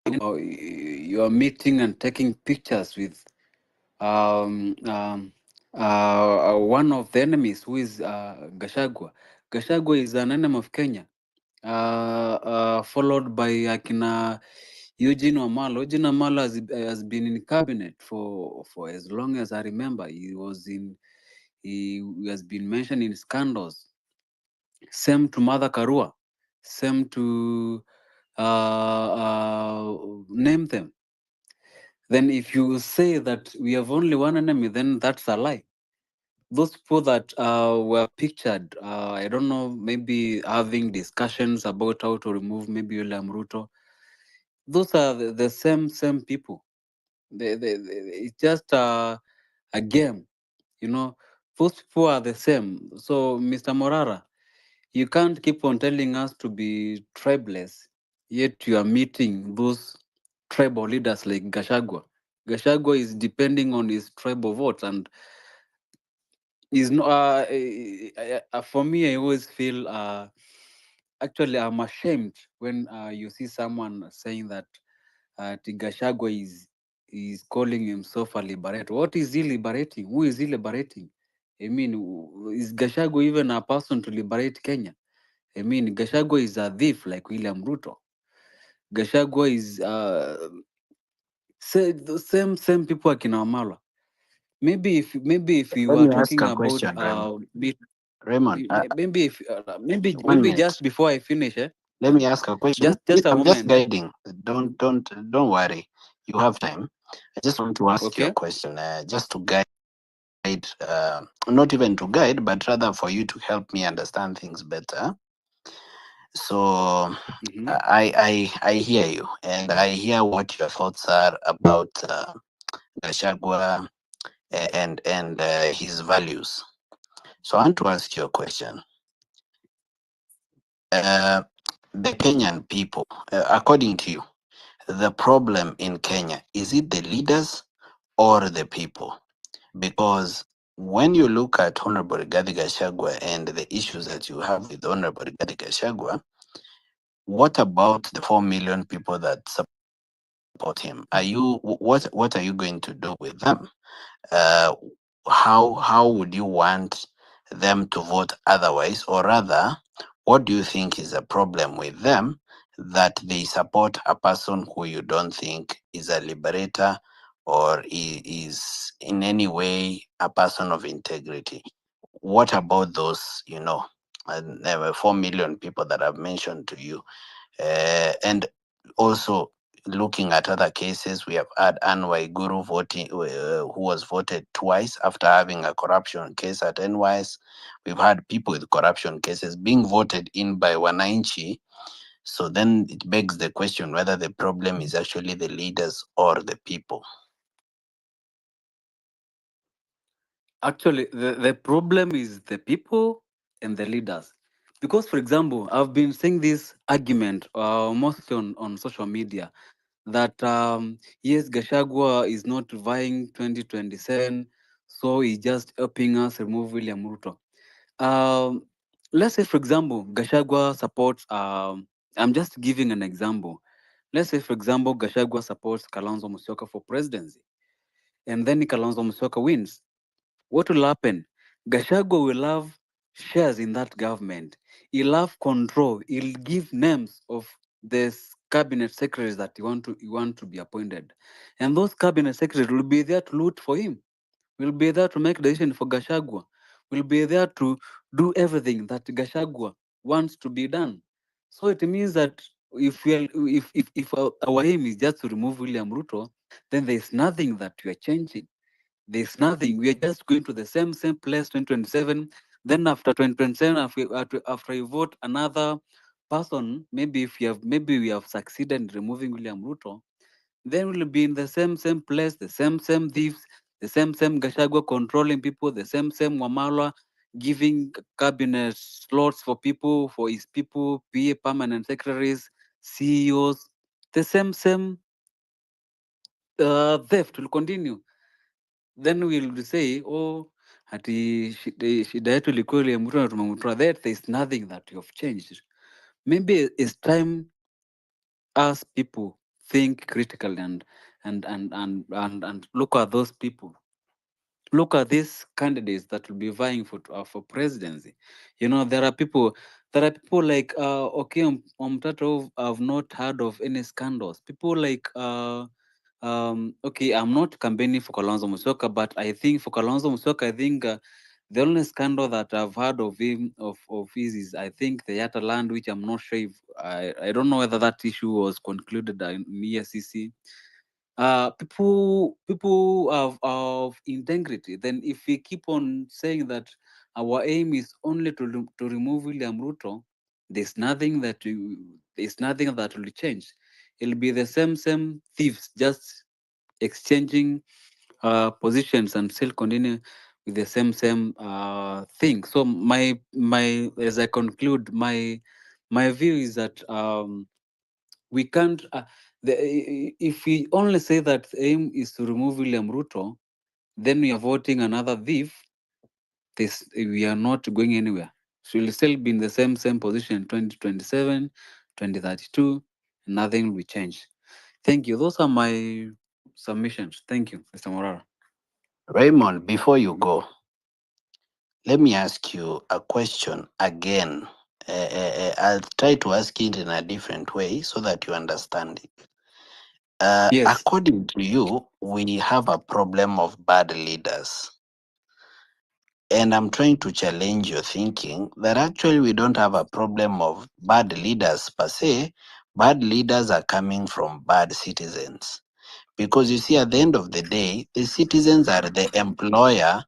you are meeting and taking pictures with one of the enemies, who is Gachagua. Gachagua is an enemy of Kenya, followed by Akina Eugene Wamala. Eugene Wamala has been in cabinet for as long as I remember. He has been mentioned in scandals. Same to Mother Karua. Same to name them. Then if you say that we have only one enemy, then that's a lie. Those people that were pictured, I don't know, maybe having discussions about how to remove maybe William Ruto. Those are the same people. It's just a game, Those people are the same. So, Mr. Morara, you can't keep on telling us to be tribeless, yet you are meeting those tribal leaders like Gachagua. Gachagua is depending on his tribal votes, and is no. For me, I always feel actually I'm ashamed when you see someone saying that Gachagua is calling himself a liberator. What is he liberating? Who is he liberating? I mean, is Gachagua even a person to liberate Kenya? I mean, Gachagua is a thief like William Ruto. Gachagua is the same people like Wamala. Maybe if you Let were me ask talking a about question, Raymond. maybe just before I finish, let me ask a question. just a I'm just moment. guiding. Don't worry. You have time. I just want to ask you a Okay. question, just to guide, not even to guide, but rather for you to help me understand things better. So I hear you, and I hear what your thoughts are about Gachagua and his values. So I want to ask you a question. The Kenyan people, according to you, the problem in Kenya, is it the leaders or the people? Because when you look at Honorable Rigathi Gachagua and the issues that you have with Honorable Rigathi Gachagua, what about the 4 million people that support him? What are you going to do with them? Uh, how would you want them to vote otherwise, or rather, what do you think is a problem with them that they support a person who you don't think is a liberator or is in any way a person of integrity? What about those, 4 million people that I've mentioned to you? And also, looking at other cases, we have had Anwai Guru voting, who was voted twice after having a corruption case at NYS. We've had people with corruption cases being voted in by Wananchi. So then it begs the question whether the problem is actually the leaders or the people. Actually, the problem is the people and the leaders. Because, for example, I've been seeing this argument mostly on social media that yes, Gashagwa is not vying 2027, so he's just helping us remove William Ruto. Um, let's say, for example, Gashagwa supports, I'm just giving an example. Let's say, for example, Gashagwa supports Kalonzo Musyoka for presidency, and then Kalonzo Musyoka wins. What will happen? Gachagua will have shares in that government. He'll have control. He'll give names of the cabinet secretaries that he want to be appointed, and those cabinet secretaries will be there to loot for him. Will be there to make decision for Gachagua. Will be there to do everything that Gachagua wants to be done. So it means that if our aim is just to remove William Ruto, then there's nothing that we are changing. There's nothing. We are just going to the same place 2027. Then after 2027, after you vote another person, maybe we have succeeded in removing William Ruto, then we'll be in the same place, the same thieves, the same Gashagwa controlling people, the same Wamala giving cabinet slots for people, for his people, PA permanent secretaries, CEOs, the same theft will continue. Then we'll say, oh, ati shida yetu ilikuwa ile mtu na tumemtoa. There is nothing that you have changed. Maybe it's time us people think critically and look at those people. Look at these candidates that will be vying for presidency. There are people. There are people like okay, Omtato have not heard of any scandals. People like okay, I'm not campaigning for Kalonzo Musyoka, but I think for Kalonzo Musyoka, I think the only scandal that I've heard of him of his is I think the Yatta land, which I'm not sure if I don't know whether that issue was concluded in EACC. People of integrity. Then if we keep on saying that our aim is only to remove William Ruto, there's nothing that will change. It'll be the same thieves just exchanging positions and still continue with the same thing. So my as I conclude, my view is that we can't if we only say that the aim is to remove William Ruto, then we are voting another thief. We are not going anywhere. So we'll still be in the same position in 2027, 2032. Nothing will change. Thank you. Those are my submissions. Thank you, Mr. Morara. Raymond, before you go, let me ask you a question again. I'll try to ask it in a different way so that you understand it. Yes. According to you, we have a problem of bad leaders. And I'm trying to challenge your thinking that actually we don't have a problem of bad leaders per se. Bad leaders are coming from bad citizens. Because you see, at the end of the day, the citizens are the employer,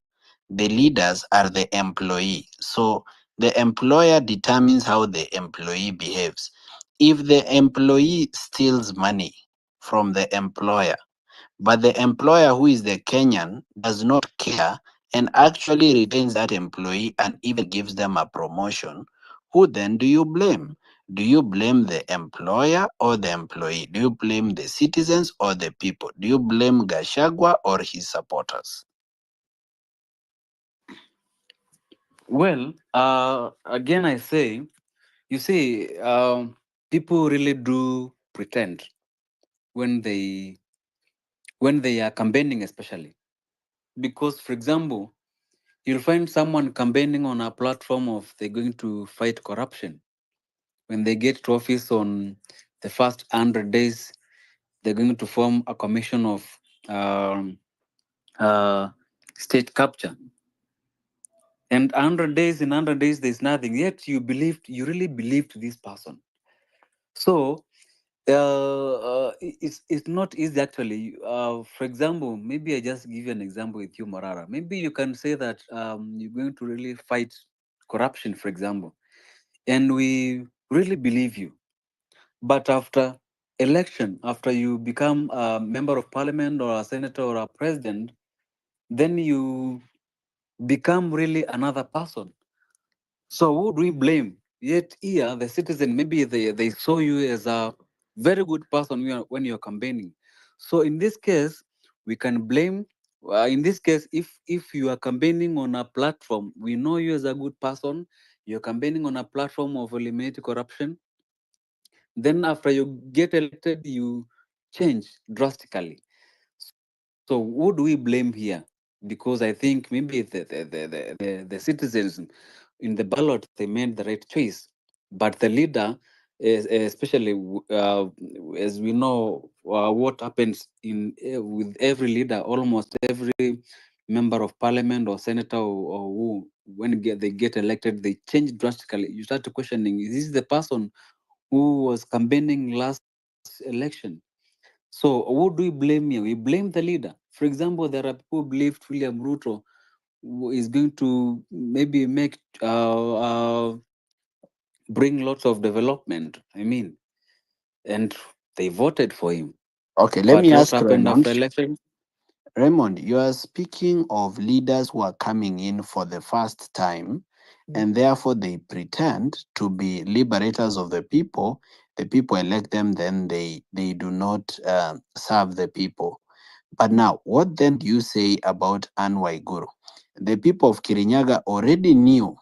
the leaders are the employee. So the employer determines how the employee behaves. If the employee steals money from the employer, but the employer, who is the Kenyan, does not care and actually retains that employee and even gives them a promotion, who then do you blame? Do you blame the employer or the employee? Do you blame the citizens or the people? Do you blame Gashagwa or his supporters? Well, again, I say, you see, people really do pretend when they are campaigning, especially because, for example, you'll find someone campaigning on a platform of they're going to fight corruption. When they get to office on the first 100 days, they're going to form a commission of um, uh, state capture. And 100 days, in 100 days, there's nothing. Yet you really believed this person. So it's not easy actually. For example, maybe I just give you an example with you, Morara. Maybe you can say that you're going to really fight corruption, for example, and we really believe you. But after election, after you become a member of parliament or a senator or a president, then you become really another person. So who do we blame? Yet here, the citizen, maybe they saw you as a very good person when you're campaigning. So in this case, we can blame. In this case, if you are campaigning on a platform, we know you as a good person. You're campaigning on a platform of eliminating corruption. Then after you get elected, you change drastically. So who do we blame here? Because I think maybe the citizens in the ballot they made the right choice, but the leader, especially as we know what happens with every leader, almost every member of parliament or senator or who when they get elected they change drastically. You start questioning: is this the person who was campaigning last election? So who do we blame here? We blame the leader. For example, there are people who believe William Ruto is going to maybe make bring lots of development. I mean, and they voted for him. Okay, let But me what ask happened after Raymond. election? Raymond, you are speaking of leaders who are coming in for the first time, and therefore they pretend to be liberators of the people. The people elect them, then they do not serve the people. But now, what then do you say about Anne Waiguru? The people of Kirinyaga already knew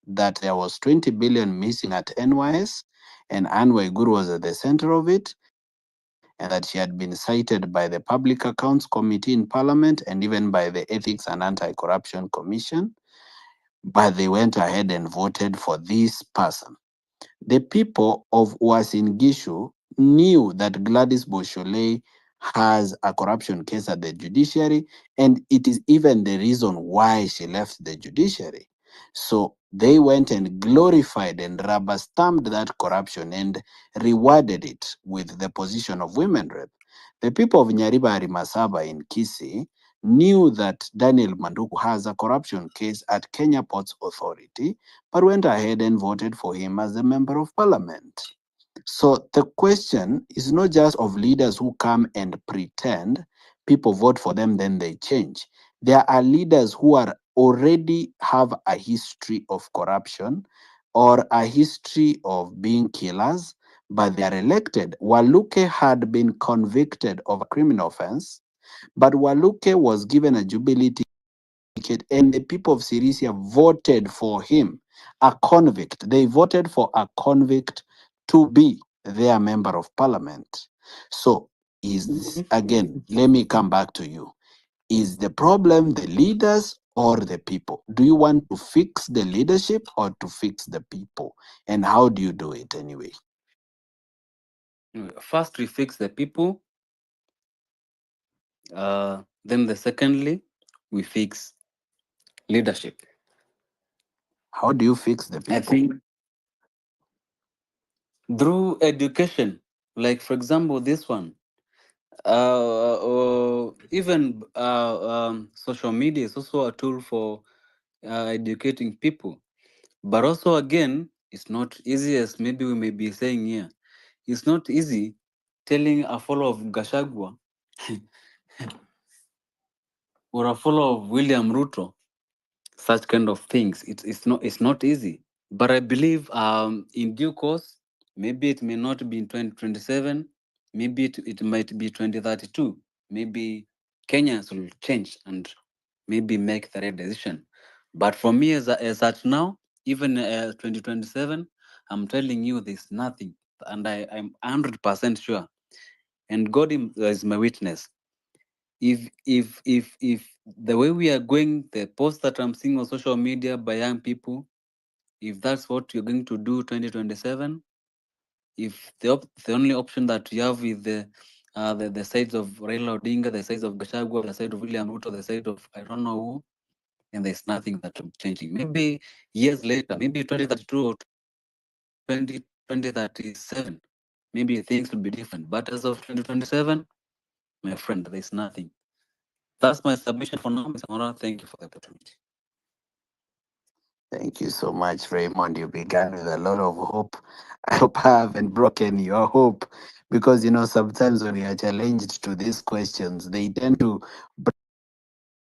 that there was 20 billion missing at NYS, and Anne Waiguru was at the center of it, and that she had been cited by the Public Accounts Committee in Parliament and even by the Ethics and Anti-Corruption Commission. But they went ahead and voted for this person. The people of Uasin Gishu knew that Gladys Bosholei has a corruption case at the judiciary, and it is even the reason why she left the judiciary. So they went and glorified and rubber stamped that corruption and rewarded it with the position of women rep. The people of Nyaribari Masaba in Kisii knew that Daniel Manduku has a corruption case at Kenya Ports Authority, but went ahead and voted for him as a member of parliament. So the question is not just of leaders who come and pretend, people vote for them, then they change. There are leaders who are already have a history of corruption or a history of being killers, but they are elected. Waluke had been convicted of a criminal offense, but Waluke was given a jubilee ticket, and the people of Sirisia voted for him, a convict. They voted for a convict to be their member of parliament. So, is again, let me come back to you. Is the problem the leaders or the people? Do you want to fix the leadership or to fix the people? And how do you do it anyway? First, we fix the people. Then the secondly, we fix leadership. How do you fix the people? I think through education, like for example, this one, or even social media is also a tool for educating people. But also, again, it's not easy as maybe we may be saying here. It's not easy telling a follower of Gashagwa or a follower of William Ruto such kind of things. It's not easy. But I believe in due course, maybe it may not be in 2027, maybe it might be 2032. Maybe Kenyans will change and maybe make the right decision. But for me, as at now, even 2027, I'm telling you, there's nothing. And I'm 100% sure. And God is my witness. If the way we are going, the posts that I'm seeing on social media by young people, if that's what you're going to do 2027, if the only option that you have is the sides of Raila Odinga, the sides of Gachagua, the side of William Ruto, the side of I don't know who, and there's nothing that will changing. Maybe years later, maybe 2032 or 2037, maybe things will be different. But as of 2027, my friend, there's nothing. That's my submission for now, Mr. Mora. Thank you for the opportunity. Thank you so much, Raymond. You began with a lot of hope. I hope I haven't broken your hope because, sometimes when you are challenged to these questions, they tend to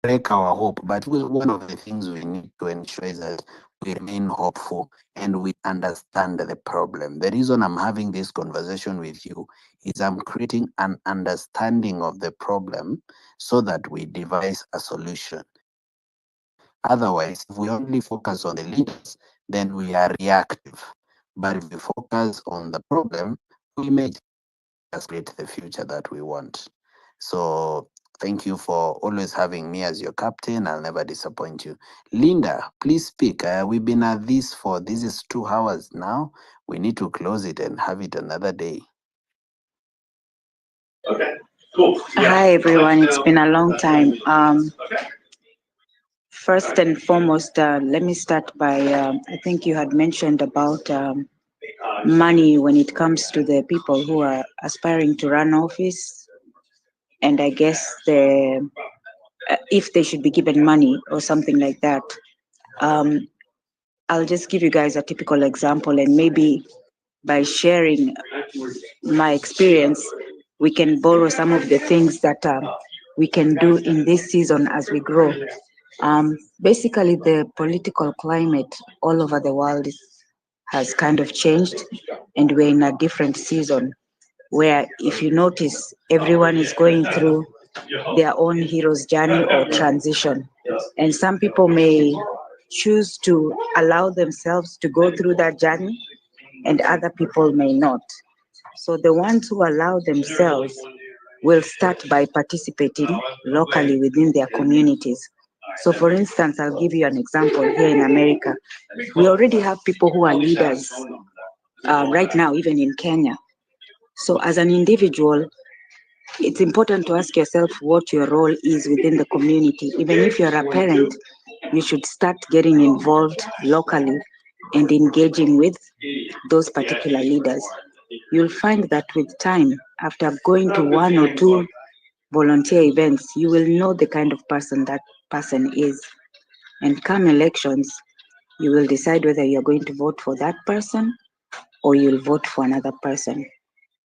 break our hope. But one of the things we need to ensure is that we remain hopeful and we understand the problem. The reason I'm having this conversation with you is I'm creating an understanding of the problem so that we devise a solution. Otherwise, if we only focus on the leaders, then we are reactive. But if we focus on the problem, we may just create the future that we want. So thank you for always having me as your captain. I'll never disappoint you. Linda, please speak. We've been at this is 2 hours now. We need to close it and have it another day. Okay, cool. Hi everyone, it's been a long time. First and foremost, let me start by, I think you had mentioned about money when it comes to the people who are aspiring to run office, and I guess if they should be given money or something like that. I'll just give you guys a typical example, and maybe by sharing my experience, we can borrow some of the things that we can do in this season as we grow. Basically, the political climate all over the world has kind of changed, and we're in a different season where, if you notice, everyone is going through their own hero's journey or transition. And some people may choose to allow themselves to go through that journey, and other people may not. So the ones who allow themselves will start by participating locally within their communities. So for instance, I'll give you an example here in America. We already have people who are leaders right now, even in Kenya. So as an individual, it's important to ask yourself what your role is within the community. Even if you're a parent, you should start getting involved locally and engaging with those particular leaders. You'll find that with time, after going to 1 or 2 volunteer events, you will know the kind of person that person is. And come elections, you will decide whether you're going to vote for that person or you'll vote for another person.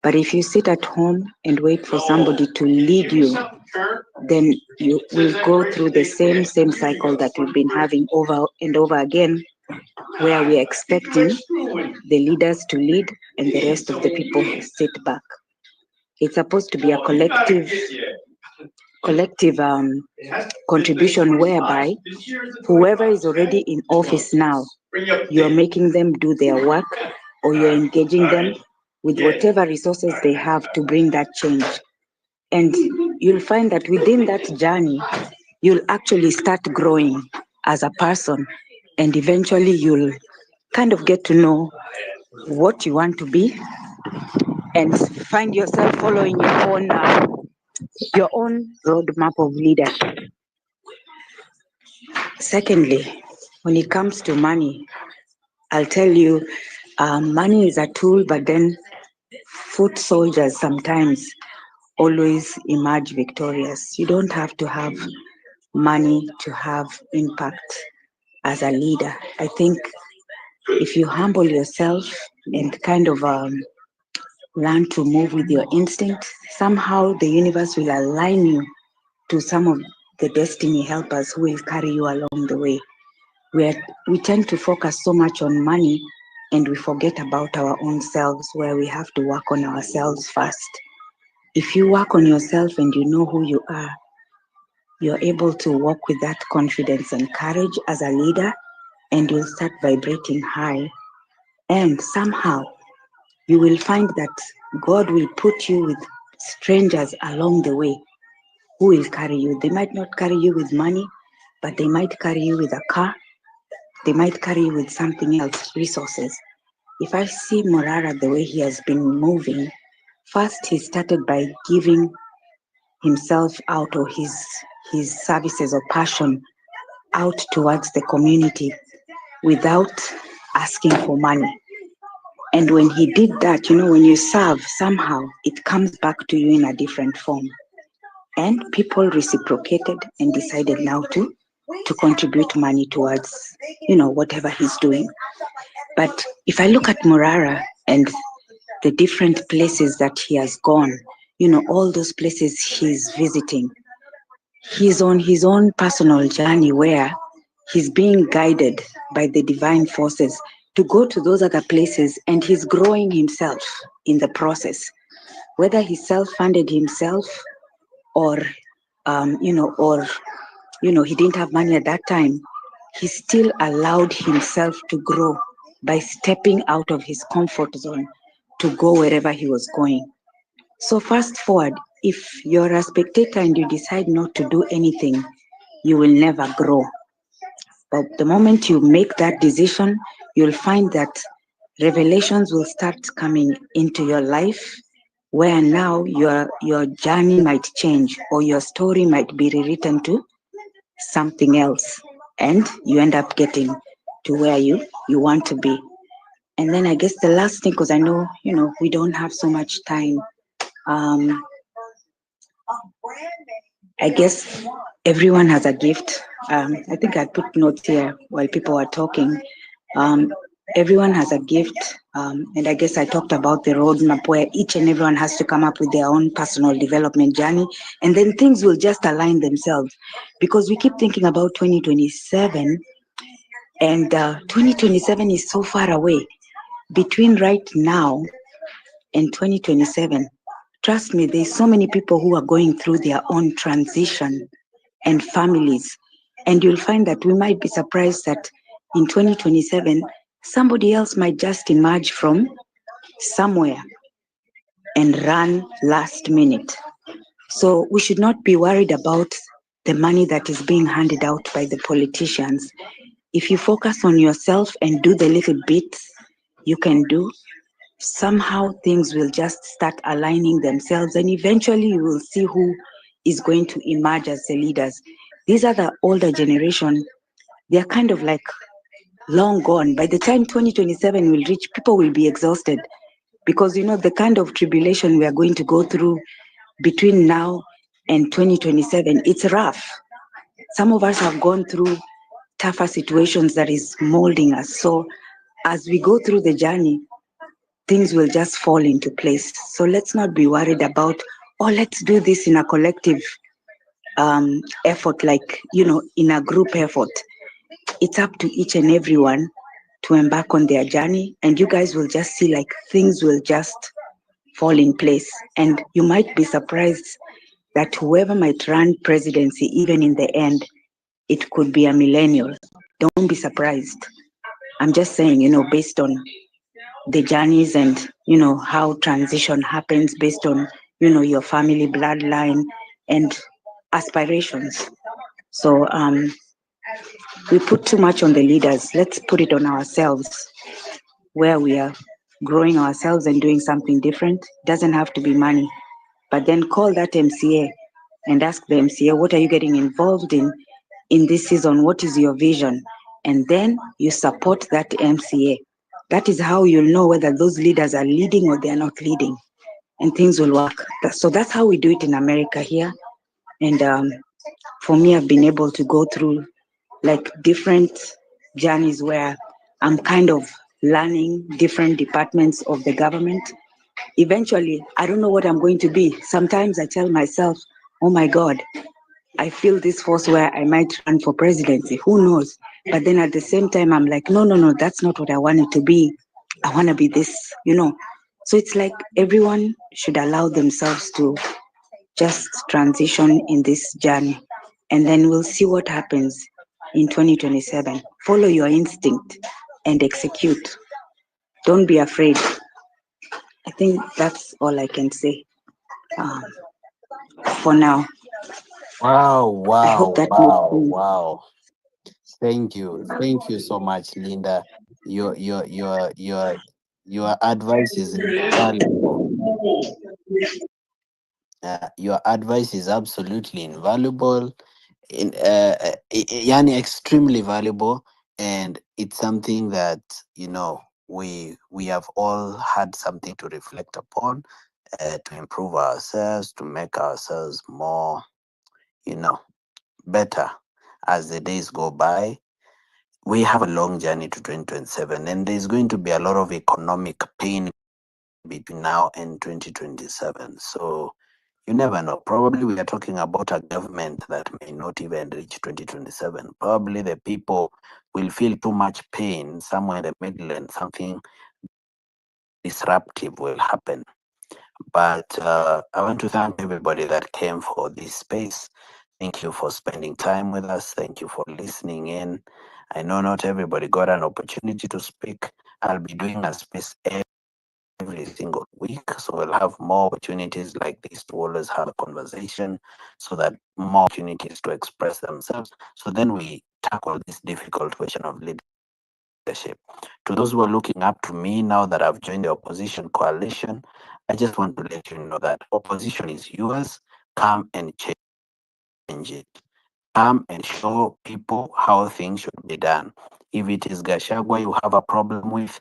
But if you sit at home and wait for somebody to lead you, then you will go through the same cycle that we've been having over and over again, where we are expecting the leaders to lead and the rest of the people sit back. It's supposed to be a collective contribution whereby whoever is already in office now, you're making them do their work, or you're engaging them with whatever resources they have to bring that change. And you'll find that within that journey, you'll actually start growing as a person, and eventually you'll kind of get to know what you want to be and find yourself following your own roadmap of leadership. Secondly, when it comes to money, I'll tell you, money is a tool, but then foot soldiers sometimes always emerge victorious. You don't have to have money to have impact as a leader. I think if you humble yourself and kind of learn to move with your instinct, somehow the universe will align you to some of the destiny helpers who will carry you along the way. We tend to focus so much on money and we forget about our own selves, where we have to work on ourselves first. If you work on yourself and you know who you are, you're able to walk with that confidence and courage as a leader, and you'll start vibrating high. And somehow you will find that God will put you with strangers along the way who will carry you. They might not carry you with money, but they might carry you with a car. They might carry you with something else, resources. If I see Morara the way he has been moving, first he started by giving himself out, or his services or passion out towards the community without asking for money. And when he did that, when you serve, somehow it comes back to you in a different form. And people reciprocated and decided now to contribute money towards, whatever he's doing. But if I look at Morara and the different places that he has gone, all those places he's visiting, he's on his own personal journey where he's being guided by the divine forces to go to those other places, and he's growing himself in the process. Whether he self-funded himself or, he didn't have money at that time, he still allowed himself to grow by stepping out of his comfort zone to go wherever he was going. So fast forward, if you're a spectator and you decide not to do anything, you will never grow. But the moment you make that decision, you'll find that revelations will start coming into your life, where now your journey might change or your story might be rewritten to something else, and you end up getting to where you want to be. And then I guess the last thing, because I know we don't have so much time, I guess everyone has a gift. I think I put notes here while people were talking. Um, Everyone has a gift, and I guess I talked about the roadmap where each and everyone has to come up with their own personal development journey, and then things will just align themselves. Because we keep thinking about 2027, and 2027 is so far away. Between right now and 2027, trust me, there's so many people who are going through their own transition and families. And you'll find that we might be surprised that in 2027, somebody else might just emerge from somewhere and run last minute. So we should not be worried about the money that is being handed out by the politicians. If you focus on yourself and do the little bits you can do, somehow things will just start aligning themselves, and eventually you will see who is going to emerge as the leaders. These are the older generation. They're kind of like long gone. By the time 2027 will reach, people will be exhausted, because the kind of tribulation we are going to go through between now and 2027, it's rough. Some of us have gone through tougher situations that is molding us. So as we go through the journey, things will just fall into place. So let's not be worried about, oh, let's do this in a collective effort, like, in a group effort. It's up to each and everyone to embark on their journey, and you guys will just see like things will just fall in place. And you might be surprised that whoever might run presidency, even in the end, it could be a millennial. Don't be surprised. I'm just saying, based on the journeys and how transition happens based on your family bloodline and aspirations. So we put too much on the leaders. Let's put it on ourselves, where we are growing ourselves and doing something different. It doesn't have to be money, but then call that MCA and ask the MCA, what are you getting involved in this season? What is your vision? And then you support that MCA. That is how you'll know whether those leaders are leading or they are not leading, and things will work. So that's how we do it in America here. And for me, I've been able to go through like different journeys where I'm kind of learning different departments of the government. Eventually, I don't know what I'm going to be. Sometimes I tell myself, oh my God, I feel this force where I might run for presidency. Who knows? But then at the same time, I'm like, no, that's not what I want it to be. I want to be this. So it's like everyone should allow themselves to just transition in this journey. And then we'll see what happens in 2027. Follow your instinct and execute. Don't be afraid. I think that's all I can say for now. Wow, I hope wow, that makes wow, sense. wow. Thank you so much, Linda. Your your your your your advice is invaluable. Your advice is absolutely invaluable, yani extremely valuable, and it's something that we have all had something to reflect upon, to improve ourselves, to make ourselves more, better as the days go by. We have a long journey to 2027, and there's going to be a lot of economic pain between now and 2027. So You never know. Probably we are talking about a government that may not even reach 2027. Probably the people will feel too much pain somewhere in the middle and something disruptive will happen. But I want to thank everybody that came for this space. Thank you for spending time with us. Thank you for listening in. I know not everybody got an opportunity to speak. I'll be doing a space every single week. So we'll have more opportunities like this to always have a conversation so that more opportunities to express themselves. So then we tackle this difficult question of leadership. To those who are looking up to me now that I've joined the opposition coalition, I just want to let you know that opposition is yours. Come and change it. Come and show people how things should be done. If it is Gashagwa you have a problem with,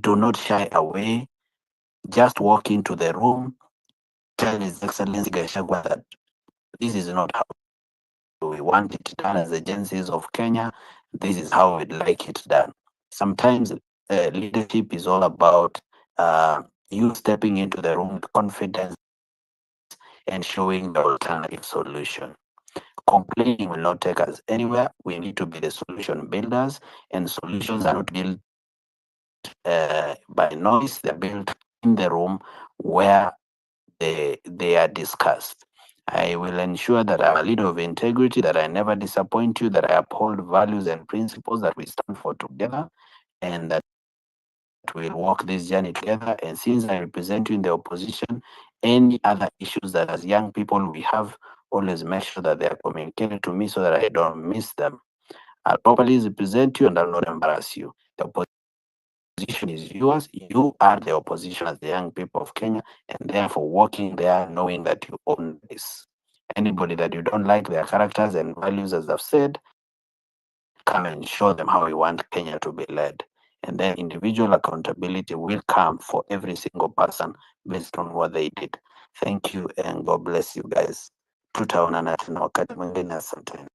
do not shy away. Just walk into the room, tell His Excellency Gashagwa that this is not how we want it done as agencies of Kenya. This is how we'd like it done. Sometimes leadership is all about you stepping into the room with confidence and showing the alternative solution. Complaining will not take us anywhere. We need to be the solution builders, and solutions are not built by noise, they're built in the room where they are discussed. I will ensure that I'm a leader of integrity, that I never disappoint you, that I uphold values and principles that we stand for together, and that we'll walk this journey together. And since I represent you in the opposition, any other issues that as young people we have, always make sure that they are communicated to me so that I don't miss them. I'll properly represent you and I'll not embarrass you. The opposition is yours. You are the opposition as the young people of Kenya, and therefore walking there knowing that you own this. Anybody that you don't like their characters and values, as I've said, come and show them how we want Kenya to be led. And then individual accountability will come for every single person based on what they did. Thank you and God bless you guys. Tutaonana tena wakati mwingine, asanteni.